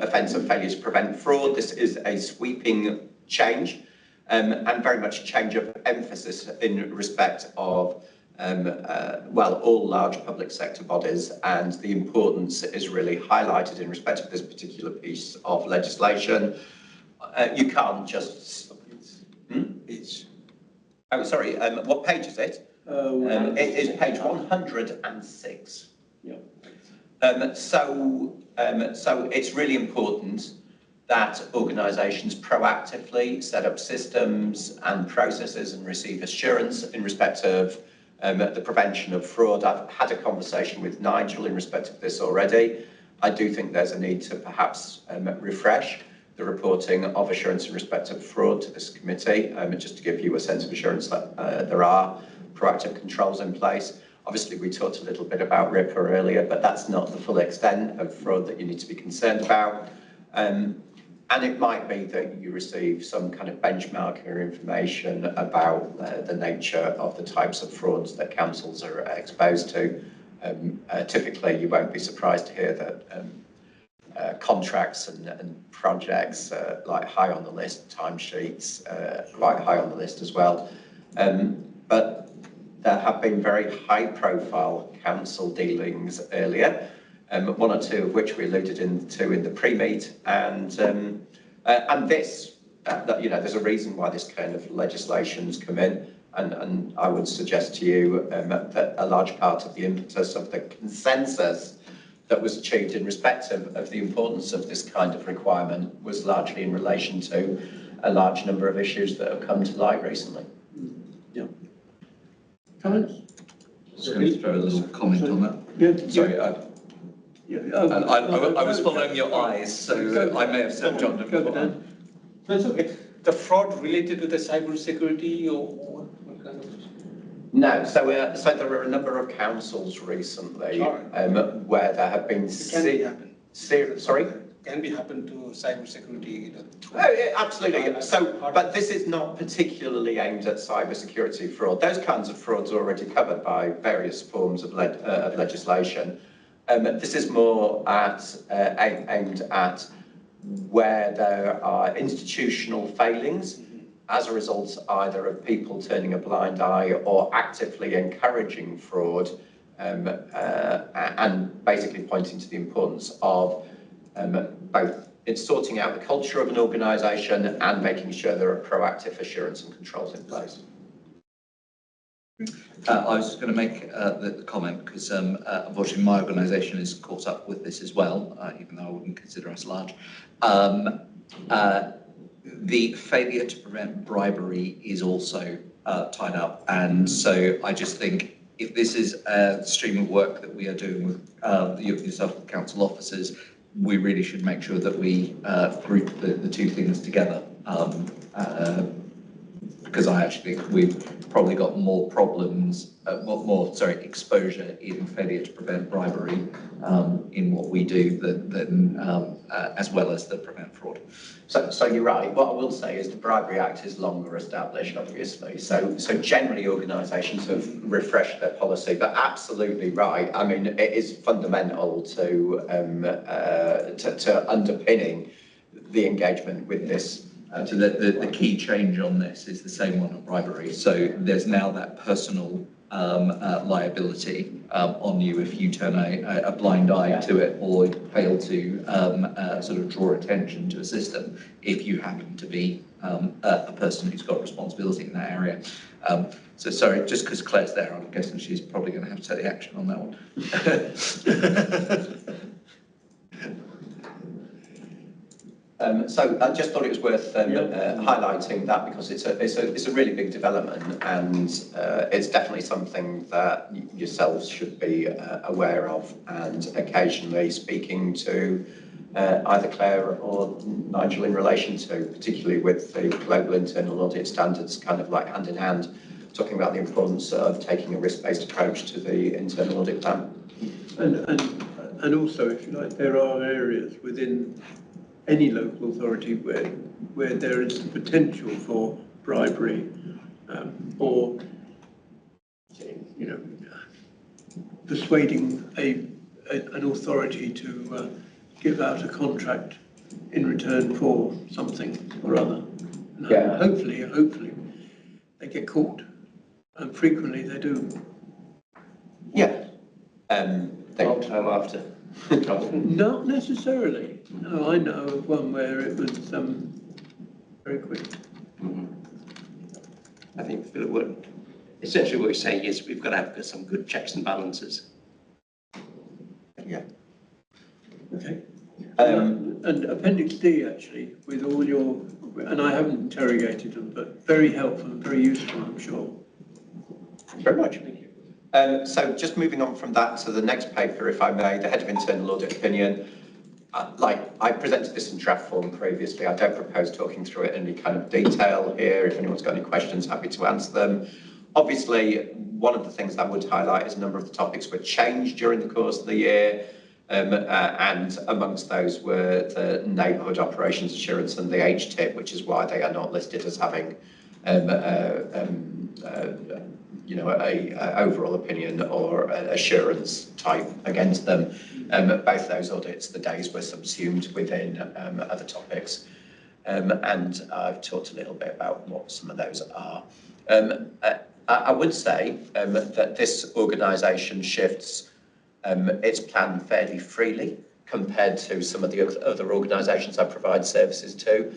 offence of failure to prevent fraud. This is a sweeping change and very much a change of emphasis in respect of well, all large public sector bodies, and the importance is really highlighted in respect of this particular piece of legislation. You can't just... Page. Oh, sorry, what page is it? It is page 106. Yeah. So it's really important that organisations proactively set up systems and processes and receive assurance in respect of the prevention of fraud. I've had a conversation with Nigel in respect of this already. I do think there's a need to perhaps refresh the reporting of assurance in respect of fraud to this committee, just to give you a sense of assurance that there are proactive controls in place. Obviously, we talked a little bit about RIPA earlier, but that's not the full extent of fraud that you need to be concerned about. And it might be that you receive some kind of benchmarking or information about the nature of the types of frauds that councils are exposed to. Typically, you won't be surprised to hear that contracts and projects like high on the list, timesheets quite high on the list as well. But there have been very high profile council dealings earlier, one or two of which we alluded to in the pre-meet, and this, you know, there's a reason why this kind of legislation's come in, and I would suggest to you that a large part of the impetus of the consensus that was achieved in respect of the importance of this kind of requirement was largely in relation to a large number of issues that have come to light recently. Yeah. Comments? Just going to throw a little comment on that. Yeah. Sorry, I was go- following your eyes, so I may have said John before. No, it's okay. The fraud related to the cyber security, or what kind of? No, so there were a number of councils recently where there have been sorry? Can be happen to cyber security. Oh, yeah, absolutely. So, but this is not particularly aimed at cyber security fraud. Those kinds of frauds are already covered by various forms of legislation. This is more aimed at where there are institutional failings as a result either of people turning a blind eye or actively encouraging fraud, and basically pointing to the importance of both in sorting out the culture of an organisation and making sure there are proactive assurance and controls in place. I was just going to make the comment because unfortunately my organisation is caught up with this as well, even though I wouldn't consider us large. The failure to prevent bribery is also tied up, and so I just think if this is a stream of work that we are doing with yourself, council officers, we really should make sure that we group the two things together. Because I actually think we've probably got more problems, exposure in failure to prevent bribery in what we do than as well as the prevent fraud. So you're right. What I will say is the Bribery Act is longer established, obviously. So generally organisations have refreshed their policy, but absolutely right. I mean, it is fundamental to underpinning the engagement with this. So the key change on this is the same one on bribery. So there's now that personal liability on you if you turn a blind eye to it or fail to sort of draw attention to a system if you happen to be a person who's got responsibility in that area. So sorry, just because Claire's there, I'm guessing she's probably going to have to take the action on that one. So I just thought it was worth highlighting that because it's a really big development, and it's definitely something that yourselves should be aware of, and occasionally speaking to either Claire or Nigel in relation to, particularly with the global internal audit standards, kind of like hand in hand, talking about the importance of taking a risk-based approach to the internal audit plan. And also, if you like, there are areas within any local authority where there is the potential for bribery or, you know, persuading an authority to give out a contract in return for something or other. And hopefully they get caught, and frequently they do. Yeah. Long time after. Not necessarily. No, I know of one where it was very quick. I think essentially what you're saying is we've got to have some good checks and balances. Yeah. Okay. And Appendix D, actually, with all your, and I haven't interrogated them, but very helpful and very useful, I'm sure. Very much. So just moving on from that to the next paper, if I may, the Head of Internal Audit Opinion. I presented this in draft form previously. I don't propose talking through it in any kind of detail here. If anyone's got any questions, happy to answer them. Obviously, one of the things I would highlight is a number of the topics were changed during the course of the year. And amongst those were the Neighbourhood Operations Assurance and the HTIP, which is why they are not listed as having a overall opinion or assurance type against them. Both those audits, the days were subsumed within other topics. And I've talked a little bit about what some of those are. I would say that this organisation shifts its plan fairly freely compared to some of the other organisations I provide services to.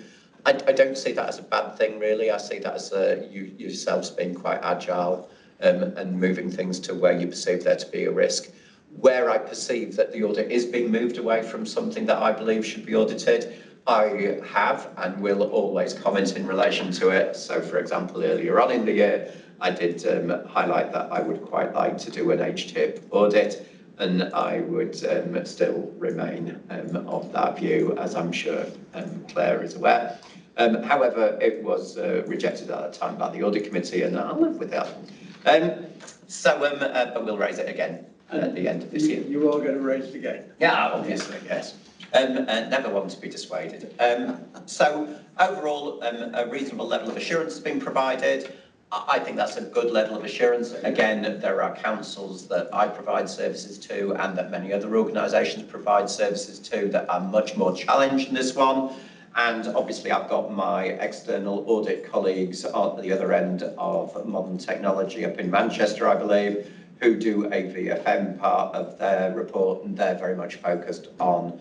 I don't see that as a bad thing, really. I see that as you yourselves being quite agile and moving things to where you perceive there to be a risk. Where I perceive that the audit is being moved away from something that I believe should be audited, I have and will always comment in relation to it. So, for example, earlier on in the year, I did highlight that I would quite like to do an HTIP audit, and I would still remain of that view, as I'm sure Claire is aware. However, it was rejected at the time by the Audit Committee, and I'll live with that. But we'll raise it again at the end of this year. You are going to raise it again? Yeah, obviously, yes. Never one to be dissuaded. So overall, a reasonable level of assurance has been provided. I think that's a good level of assurance. Again, there are councils that I provide services to and that many other organisations provide services to that are much more challenged than this one. And obviously I've got my external audit colleagues at the other end of modern technology up in Manchester, I believe, who do a VFM part of their report, and they're very much focused on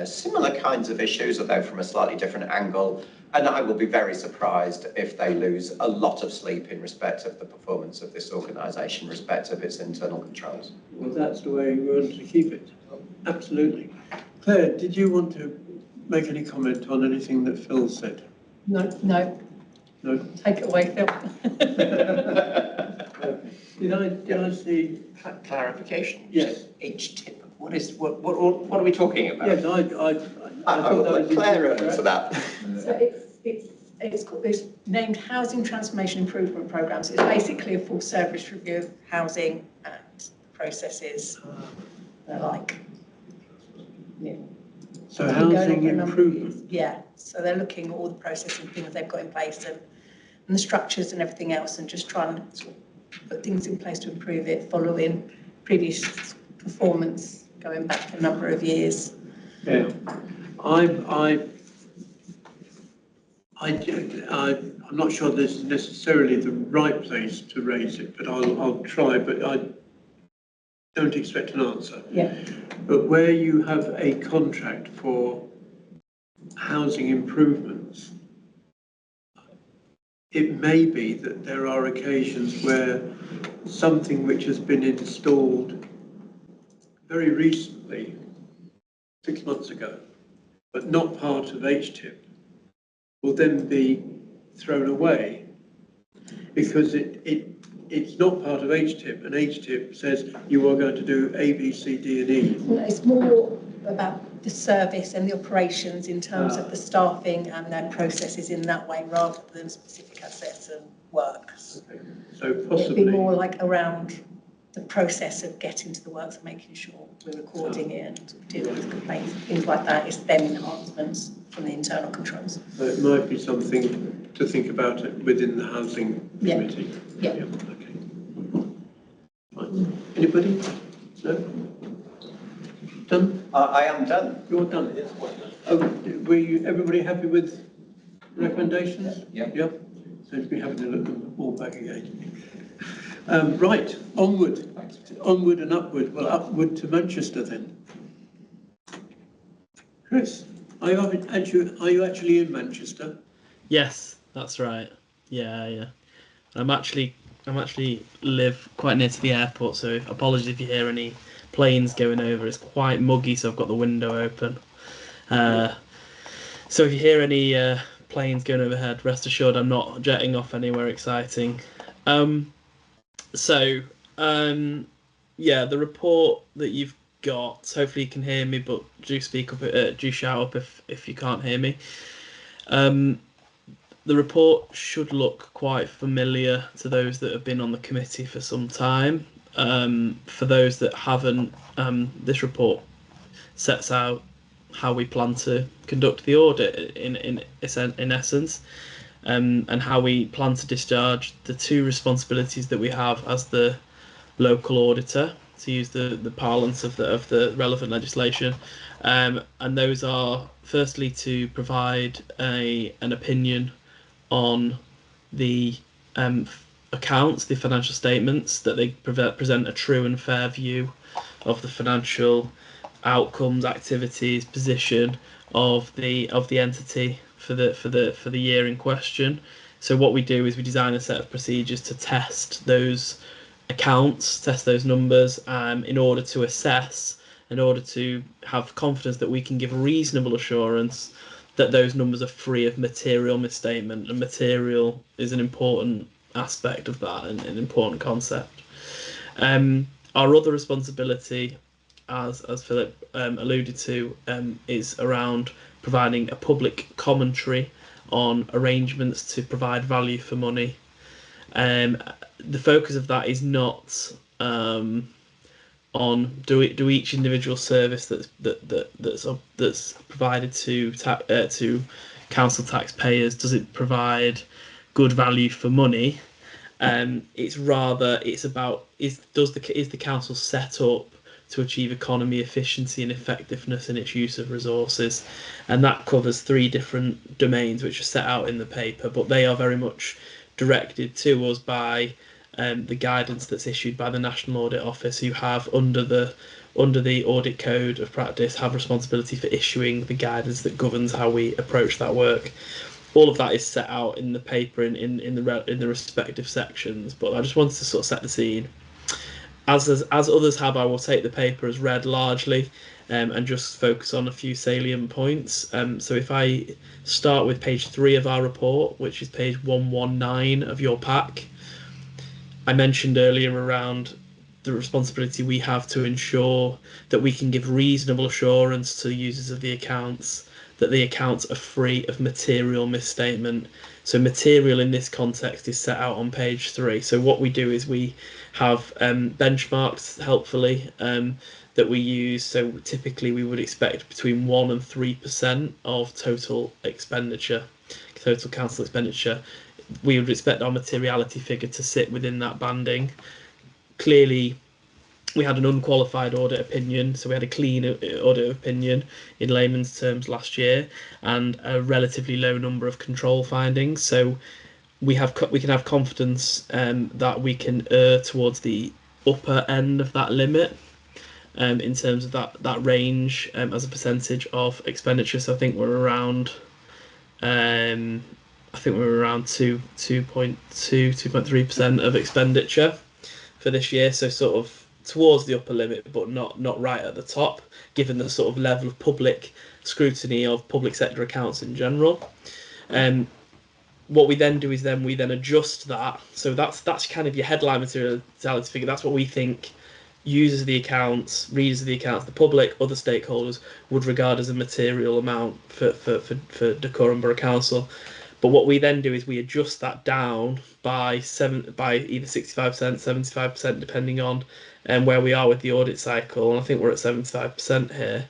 Similar kinds of issues, although from a slightly different angle. And I will be very surprised if they lose a lot of sleep in respect of the performance of this organisation, in respect of its internal controls. Well, that's the way we want to keep it. Absolutely. Claire, did you want to make any comment on anything that Phil said? No. No? Take it away, Phil. Did I see? Clarification. Yes. HTIP. What are we talking about? Yes, I will thought let Claire answer that. So it's named Housing Transformation Improvement Programmes. It's basically a full service review of housing and processes and the like. Yeah. So It's been going on housing for a number of improvement. years. Yeah, so they're looking at all the processes and things they've got in place and the structures and everything else, and just trying to sort of put things in place to improve it, following previous performance going back a number of years. Yeah, I'm not sure this is necessarily the right place to raise it, but I'll try, but I don't expect an answer. Yeah. But where you have a contract for housing improvements, it may be that there are occasions where something which has been installed very recently, 6 months ago, but not part of HTIP, will then be thrown away because it's not part of HTIP, and HTIP says you are going to do A, B, C, D, and E. It's more about the service and the operations in terms of the staffing and their processes in that way, rather than specific assets and works. Okay. So It'd possibly be more like around the process of getting to the works and making sure we're recording it and dealing with complaints, things like that. It's them enhancements from the internal controls. so it might be something to think about it within the housing committee. Yeah. Okay. Fine. Anybody? No? Done? I am done. You're done. Oh, were you, everybody happy with recommendations? Yeah. Yep. So to be having to look them all back again. Right, onward and upward. Well, upward to Manchester then. Chris, are you actually in Manchester? Yes, that's right. Yeah. I'm actually live quite near to the airport, so apologies if you hear any planes going over. It's quite muggy, so I've got the window open. So if you hear any planes going overhead, rest assured I'm not jetting off anywhere exciting. The report that you've got, hopefully you can hear me, but do speak up, do shout up if you can't hear me. The report should look quite familiar to those that have been on the committee for some time. For those that haven't, this report sets out how we plan to conduct the audit in essence, and how we plan to discharge the two responsibilities that we have as the local auditor, to use the parlance of the relevant legislation, and those are firstly to provide an opinion on the accounts, the financial statements, that they present a true and fair view of the financial outcomes, activities, position of the entity for the year in question. So what we do is we design a set of procedures to test those accounts, test those numbers, in order to assess, in order to have confidence that we can give reasonable assurance that those numbers are free of material misstatement, and material is an important aspect of that, and an important concept. Our other responsibility, as Philip alluded to, is around providing a public commentary on arrangements to provide value for money. The focus of that is not on do each individual service that's provided to council taxpayers, does it provide good value for money? It's about is the council set up to achieve economy, efficiency and effectiveness in its use of resources, and that covers 3 different domains which are set out in the paper, but they are very much directed to us by the guidance that's issued by the National Audit Office, who have under the Audit Code of Practice have responsibility for issuing the guidance that governs how we approach that work. All of that is set out in the paper in the respective sections, but I just wanted to sort of set the scene. As others have, I will take the paper as read largely, and just focus on a few salient points. So if I start with page 3 of our report, which is page 119 of your pack, I mentioned earlier around the responsibility we have to ensure that we can give reasonable assurance to users of the accounts that the accounts are free of material misstatement. So material in this context is set out on page 3. So what we do is we have benchmarks helpfully that we use. So typically we would expect between 1 and 3% of total expenditure, total council expenditure. We would expect our materiality figure to sit within that banding. Clearly, we had an unqualified audit opinion, so we had a clean audit opinion in layman's terms last year, and a relatively low number of control findings. So we can have confidence that we can err towards the upper end of that limit in terms of that range as a percentage of expenditure. So I think we're around 2.3% of expenditure for this year. So sort of towards the upper limit, but not right at the top, given the sort of level of public scrutiny of public sector accounts in general. What we then do is we then adjust that. So that's kind of your headline materiality figure. That's what we think users of the accounts, readers of the accounts, the public, other stakeholders would regard as a material amount for Dacorum Borough Council. But what we then do is we adjust that down by either 65%, 75%, depending on where we are with the audit cycle. And I think we're at 75% here.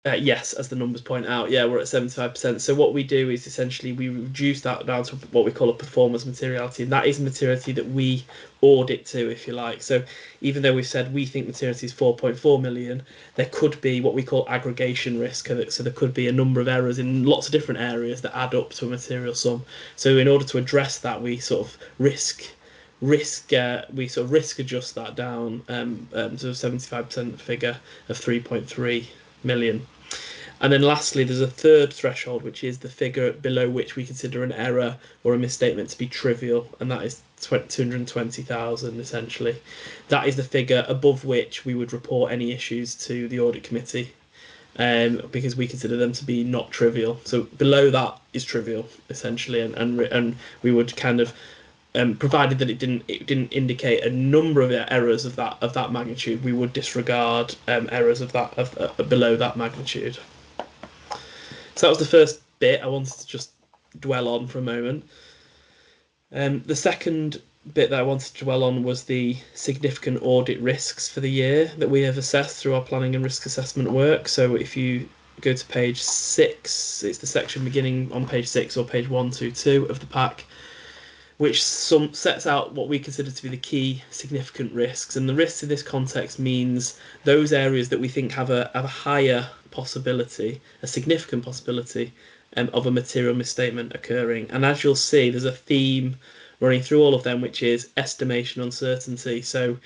Yes, as the numbers point out, yeah, we're at 75%. So what we do is essentially we reduce that down to what we call a performance materiality, and that is materiality that we audit to, if you like. So even though we've said we think materiality is 4.4 million, there could be what we call aggregation risk. So there could be a number of errors in lots of different areas that add up to a material sum. So in order to address that, we sort of risk adjust that down to a 75% figure of 3.3 million. And then lastly, there's a third threshold, which is the figure below which we consider an error or a misstatement to be trivial, and that is 220,000 essentially. That is the figure above which we would report any issues to the audit committee, because we consider them to be not trivial. So below that is trivial essentially, and we would kind of provided that it didn't indicate a number of errors of that magnitude, we would disregard errors of below that magnitude. So that was the first bit I wanted to just dwell on for a moment. The second bit that I wanted to dwell on was the significant audit risks for the year that we have assessed through our planning and risk assessment work. So if you go to page 6, it's the section beginning on page 6 or page 122 of the pack, which sets out what we consider to be the key significant risks. And the risks in this context means those areas that we think have a higher possibility, a significant possibility of a material misstatement occurring. And as you'll see, there's a theme running through all of them, which is estimation uncertainty. So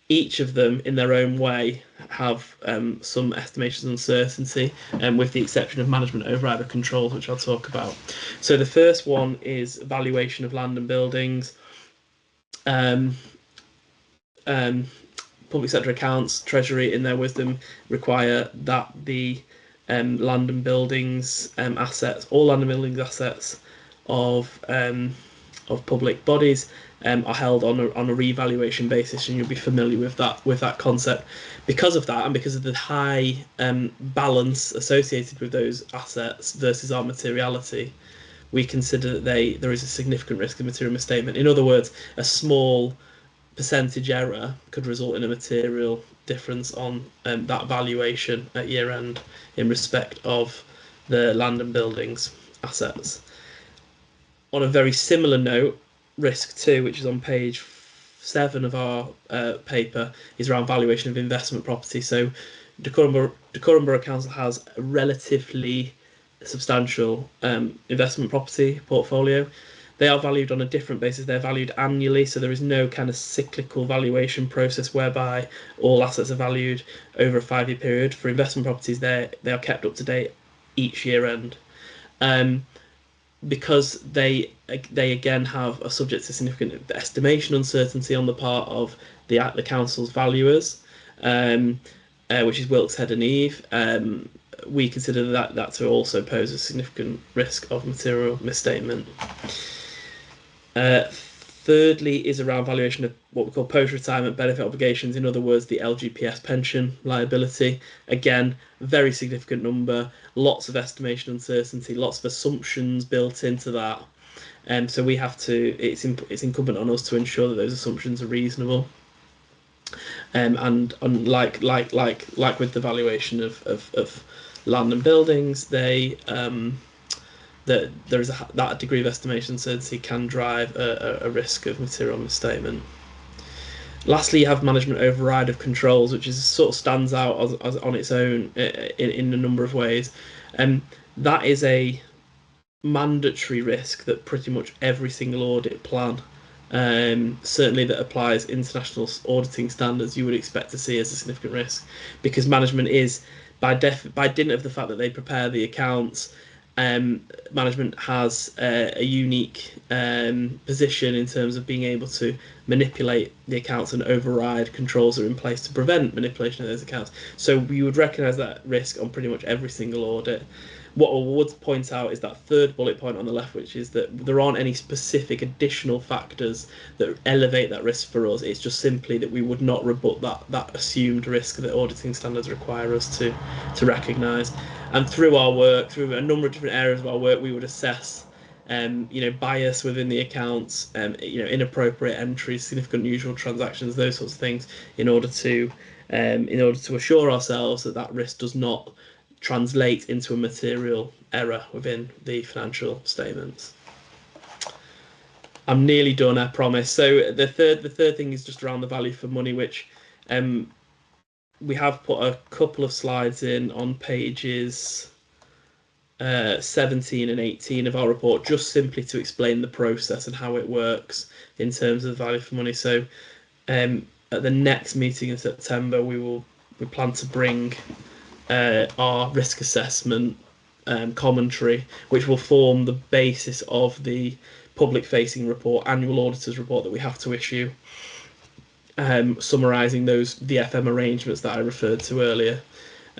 each of them in their own way have some estimation uncertainty, with the exception of management override or controls, which I'll talk about. So the first one is valuation of land and buildings. Public sector accounts, Treasury in their wisdom require that the land and buildings assets, all land and buildings assets of public bodies are held on a revaluation basis, and you'll be familiar with that concept. Because of that, and because of the high balance associated with those assets versus our materiality, we consider that there is a significant risk of material misstatement. In other words, a small percentage error could result in a material difference on that valuation at year end in respect of the land and buildings assets. On a very similar note, risk 2, which is on page 7 of our paper, is around valuation of investment property. So Dacorum Borough Council has a relatively substantial investment property portfolio. they are valued on a different basis. They're valued annually, so there is no kind of cyclical valuation process whereby all assets are valued over a 5-year period. For investment properties, they are kept up to date each year end. Because they again are subject to significant estimation uncertainty on the part of the council's valuers, which is Wilkes, Head and Eve. We consider that to also pose a significant risk of material misstatement. Thirdly is around valuation of what we call post-retirement benefit obligations, in other words, the LGPS pension liability. Again, very significant number, lots of estimation uncertainty, lots of assumptions built into that. So we have to, it's incumbent on us to ensure that those assumptions are reasonable. And like with the valuation of land and buildings, that there is that degree of estimation uncertainty can drive a risk of material misstatement. Lastly, you have management override of controls, which is sort of stands out as on its own in a number of ways. That is a mandatory risk that pretty much every single audit plan, certainly that applies international auditing standards, you would expect to see as a significant risk, because management is, by dint of the fact that they prepare the accounts, management has a unique position in terms of being able to manipulate the accounts and override controls that are in place to prevent manipulation of those accounts. So we would recognise that risk on pretty much every single audit. What I would point out is that third bullet point on the left, which is that there aren't any specific additional factors that elevate that risk for us. It's just simply that we would not rebut that assumed risk that auditing standards require us to recognise. And through our work, through a number of different areas of our work, we would assess bias within the accounts, inappropriate entries, significant unusual transactions, those sorts of things, in order to assure ourselves that risk does not translate into a material error within the financial statements. I'm nearly done, I promise. So the third thing is just around the value for money, which we have put a couple of slides in on pages 17 and 18 of our report, just simply to explain the process and how it works in terms of value for money. So at the next meeting in September, we plan to bring our risk assessment commentary, which will form the basis of the public-facing report, annual auditor's report that we have to issue, summarising those VFM arrangements that I referred to earlier.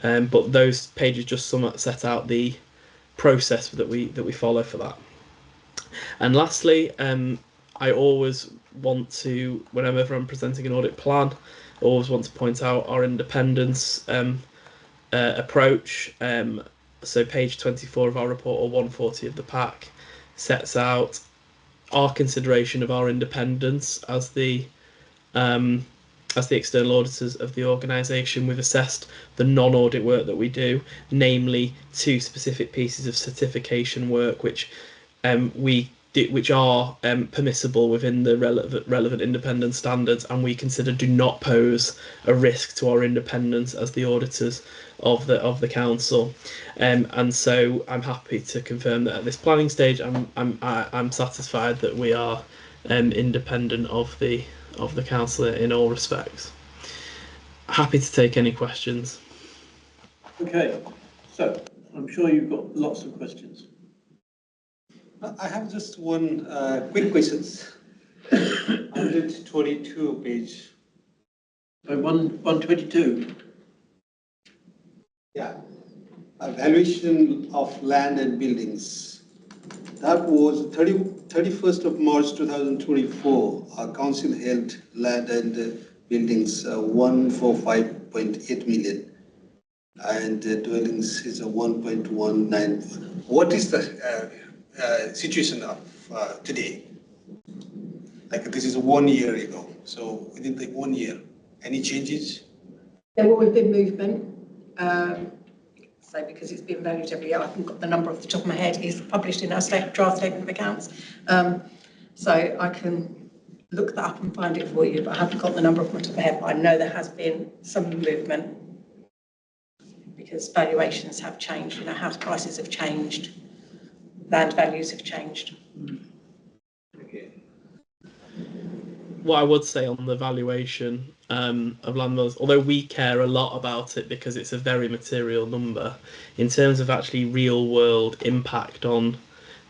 But those pages just set out the process that we follow for that. And lastly, I always want to, whenever I'm presenting an audit plan, I always want to point out our independence approach. So page 24 of our report, or 140 of the pack, sets out our consideration of our independence as the external auditors of the organisation. We've assessed the non-audit work that we do, namely 2 specific pieces of certification work, which are permissible within the relevant independent standards, and we consider do not pose a risk to our independence as the auditors of the council. And so I'm happy to confirm that at this planning stage, I'm satisfied that we are independent of the council in all respects. Happy to take any questions. Okay, so I'm sure you've got lots of questions. I have just one quick questions. 122 page. So 122. Yeah. Valuation of land and buildings. That was 31st of March 2024. Our council held land and buildings 145.8 million, and dwellings is a 1.19. What is the situation of today? Like, this is 1 year ago, so within the 1 year, any changes? There will have been movement. So because it's been valued every year, I haven't got the number off the top of my head. It's published in our draft statement of accounts. So I can look that up and find it for you, but I haven't got the number off my top of my head. But I know there has been some movement because valuations have changed, house prices have changed, land values have changed. what I would say on the valuation of landlords, although we care a lot about it because it's a very material number, in terms of actually real world impact on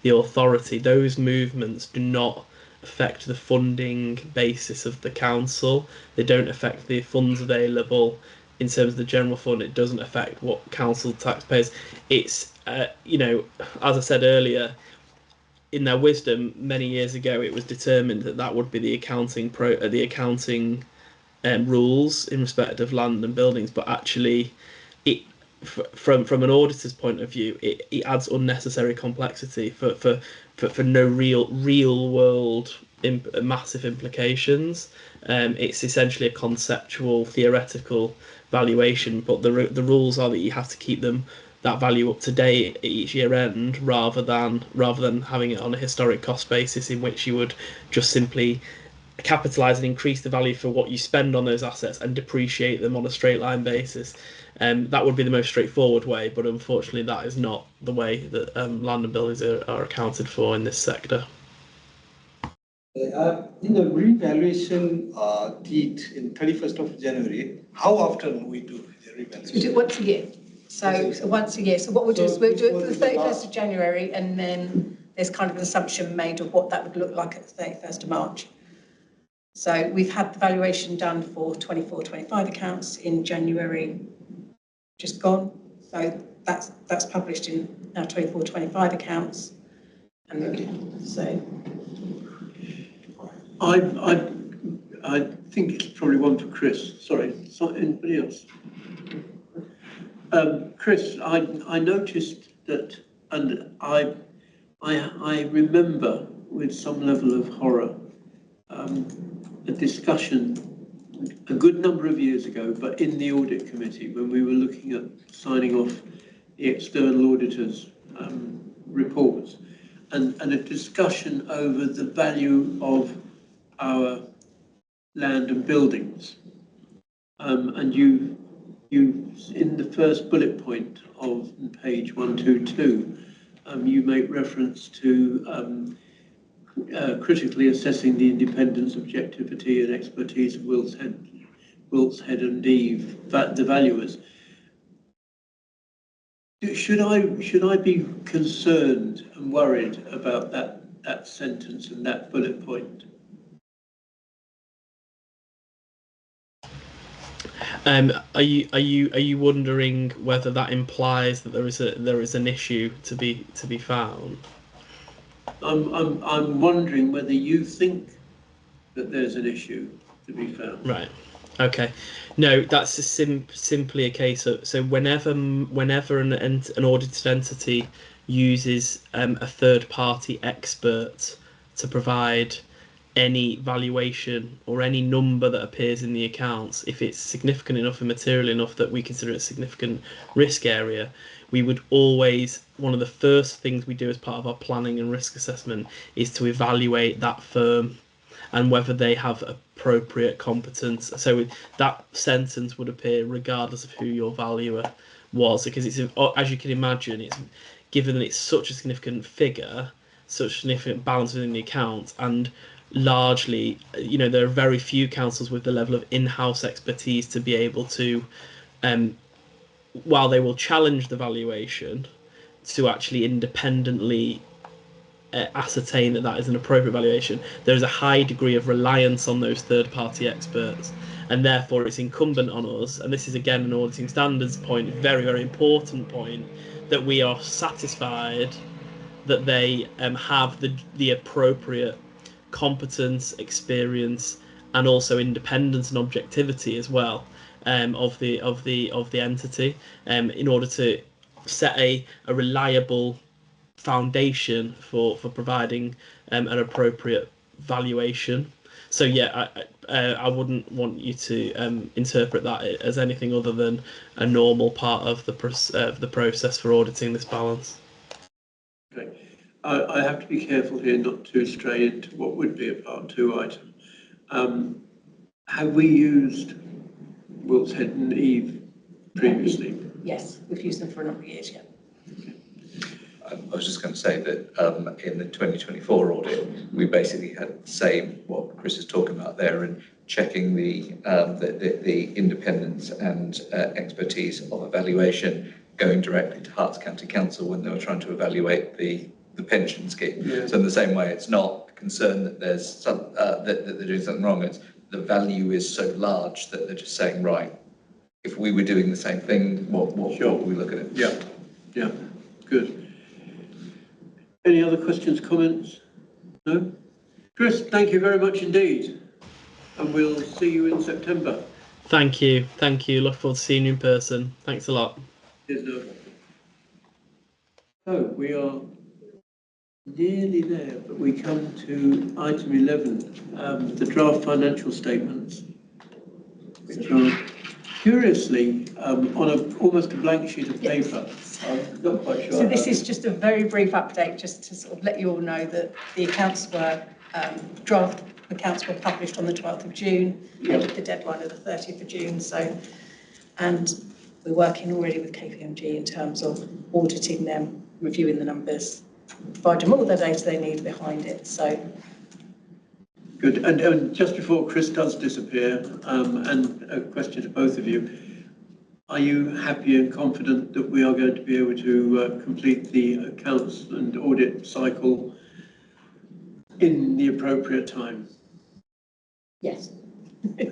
the authority, those movements do not affect the funding basis of the council. They don't affect the funds available in terms of the general fund. It doesn't affect what council taxpayers. It's as I said earlier, in their wisdom, many years ago, it was determined that that would be the accounting rules in respect of land and buildings. But actually, it from an auditor's point of view, it adds unnecessary complexity for no real world massive implications. It's essentially a conceptual, theoretical valuation, but the rules are that you have to keep that value up to date at each year end, rather than having it on a historic cost basis in which you would just simply capitalise and increase the value for what you spend on those assets and depreciate them on a straight line basis. That would be the most straightforward way, but unfortunately that is not the way that land and buildings are accounted for in this sector. In the revaluation date in 31st of January, how often we do the revaluation? So we do it once a year. So once a year. So what we'll do is we'll do it for the 31st of January, and then there's kind of an assumption made of what that would look like at the 31st of March. So we've had the valuation done for 24-25 accounts in January, just gone. So that's published in our 24-25 accounts. And so I think it's probably one for Chris. Sorry, anybody else? Chris, I noticed that, and I remember with some level of horror a discussion a good number of years ago, but in the audit committee, when we were looking at signing off the external auditors' reports, and a discussion over the value of our land and buildings. And you in the first bullet point of page 122, you make reference to critically assessing the independence, objectivity and expertise of Wilts Head and Eve, the valuers. Should I be concerned and worried about that sentence and that bullet point? Are you wondering whether that implies that there is an issue to be found? I'm wondering whether you think that there's an issue to be found. Right. Okay. No, that's simply a case of, so whenever an audited entity uses a third party expert to provide any valuation or any number that appears in the accounts, if it's significant enough and material enough that we consider it a significant risk area, we would always, one of the first things we do as part of our planning and risk assessment is to evaluate that firm and whether they have appropriate competence. So that sentence would appear regardless of who your valuer was, because it's, as you can imagine, it's given that it's such a significant figure, such a significant balance within the account, and largely, there are very few councils with the level of in-house expertise to be able to, while they will challenge the valuation, to actually independently ascertain that is an appropriate valuation. There is a high degree of reliance on those third-party experts, and therefore it's incumbent on us, and this is again an auditing standards point, very, very important point, that we are satisfied that they have the appropriate competence, experience, and also independence and objectivity as well of the entity, in order to set a reliable foundation for providing an appropriate valuation. So yeah, I wouldn't want you to interpret that as anything other than a normal part of the process for auditing this balance. Okay. I have to be careful here not to stray into what would be a part 2 item. Have we used Wilts Head and Eve previously? yes, we've used them for a number of years, yeah. I was just going to say that in the 2024 audit, we basically had the same, what Chris is talking about there, and checking the independence and expertise of evaluation going directly to Herts County Council when they were trying to evaluate the pension scheme. Yeah. So in the same way, it's not a concern that there's some that they're doing something wrong. It's the value is so large that they're just saying, right, if we were doing the same thing, what would we look at it? Yeah, yeah, good. Any other questions, comments? No? Chris, thank you very much indeed. And we'll see you in September. Thank you. Look forward to seeing you in person. Thanks a lot. Cheers, Doug. So we are nearly there, but we come to item 11, the draft financial statements, which are curiously on almost a blank sheet of paper. I'm not quite sure. So this is just a very brief update, just to sort of let you all know that the accounts were, draft accounts were published on the 12th of June, with the deadline of the 30th of June. So, and we're working already with KPMG in terms of auditing them, reviewing the numbers, provide them all the data they need behind it. So good. And just before Chris does disappear, and a question to both of you, are you happy and confident that we are going to be able to complete the accounts and audit cycle in the appropriate time? yes.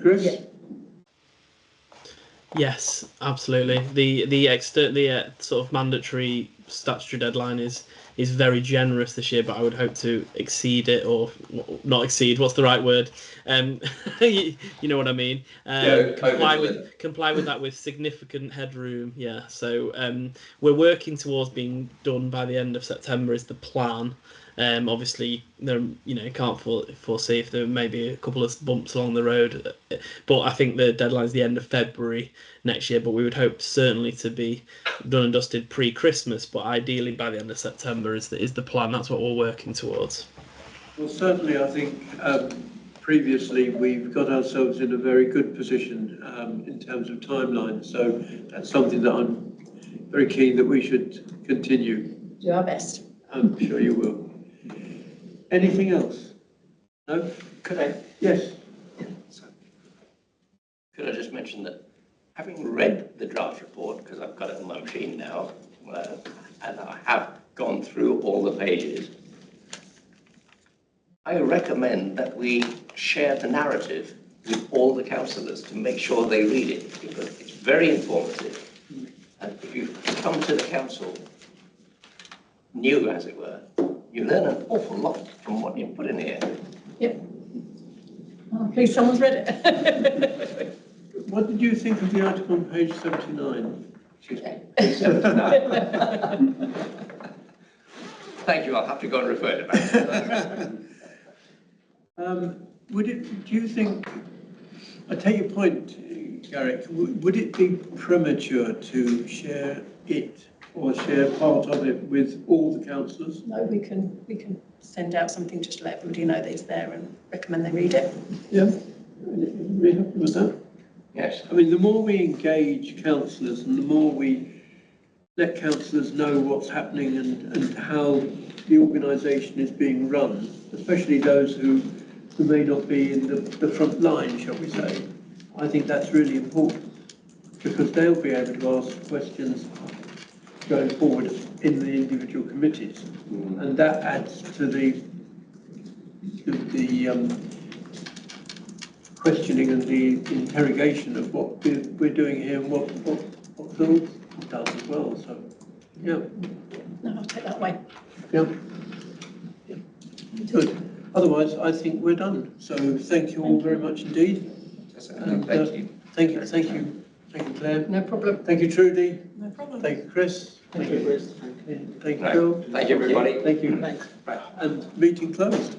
Chris? Yeah. Yes, absolutely. The sort of mandatory statutory deadline is very generous this year, but I would hope to exceed it, or not exceed. What's the right word? You know what I mean. Comply with that with significant headroom. Yeah. So we're working towards being done by the end of September is the plan. Obviously, there, you can't foresee if there may be a couple of bumps along the road, but I think the deadline is the end of February next year. But we would hope certainly to be done and dusted pre-Christmas, but ideally by the end of September is the plan. That's what we're working towards. Well, certainly, I think previously we've got ourselves in a very good position in terms of timeline. So that's something that I'm very keen that we should continue. Do our best. I'm sure you will. Anything else? No? Could I? Yes. Could I just mention that having read the draft report, because I've got it on my machine now, and I have gone through all the pages, I recommend that we share the narrative with all the councillors to make sure they read it, because it's very informative. And if you come to the council new, as it were, you learn an awful lot from what you put in here. Yep. Oh, please, someone's read it. What did you think of the article on page 79? Excuse me. 79. Thank you. I'll have to go and refer to that. Do you think, I take your point, Garrick, would it be premature to share it or share part of it with all the councillors? No, we can send out something just to let everybody know that it's there and recommend they read it. Yeah, are happy with that? Yes. I mean, the more we engage councillors and the more we let councillors know what's happening and how the organisation is being run, especially those who may not be in the front line, shall we say, I think that's really important, because they'll be able to ask questions going forward in the individual committees, and that adds to the questioning and the interrogation of what we're doing here and what Phil does as well. So, yeah. No, I'll take that away. Yeah. Good. Otherwise, I think we're done. So, thank you all very much indeed. And, Thank you. Thank you, Claire. No problem. Thank you, Trudy. No problem. Thank you, Chris. Thank you, Chris. Thank you, Phil. Thank you, everybody. Thank you. Thanks. And meeting closed.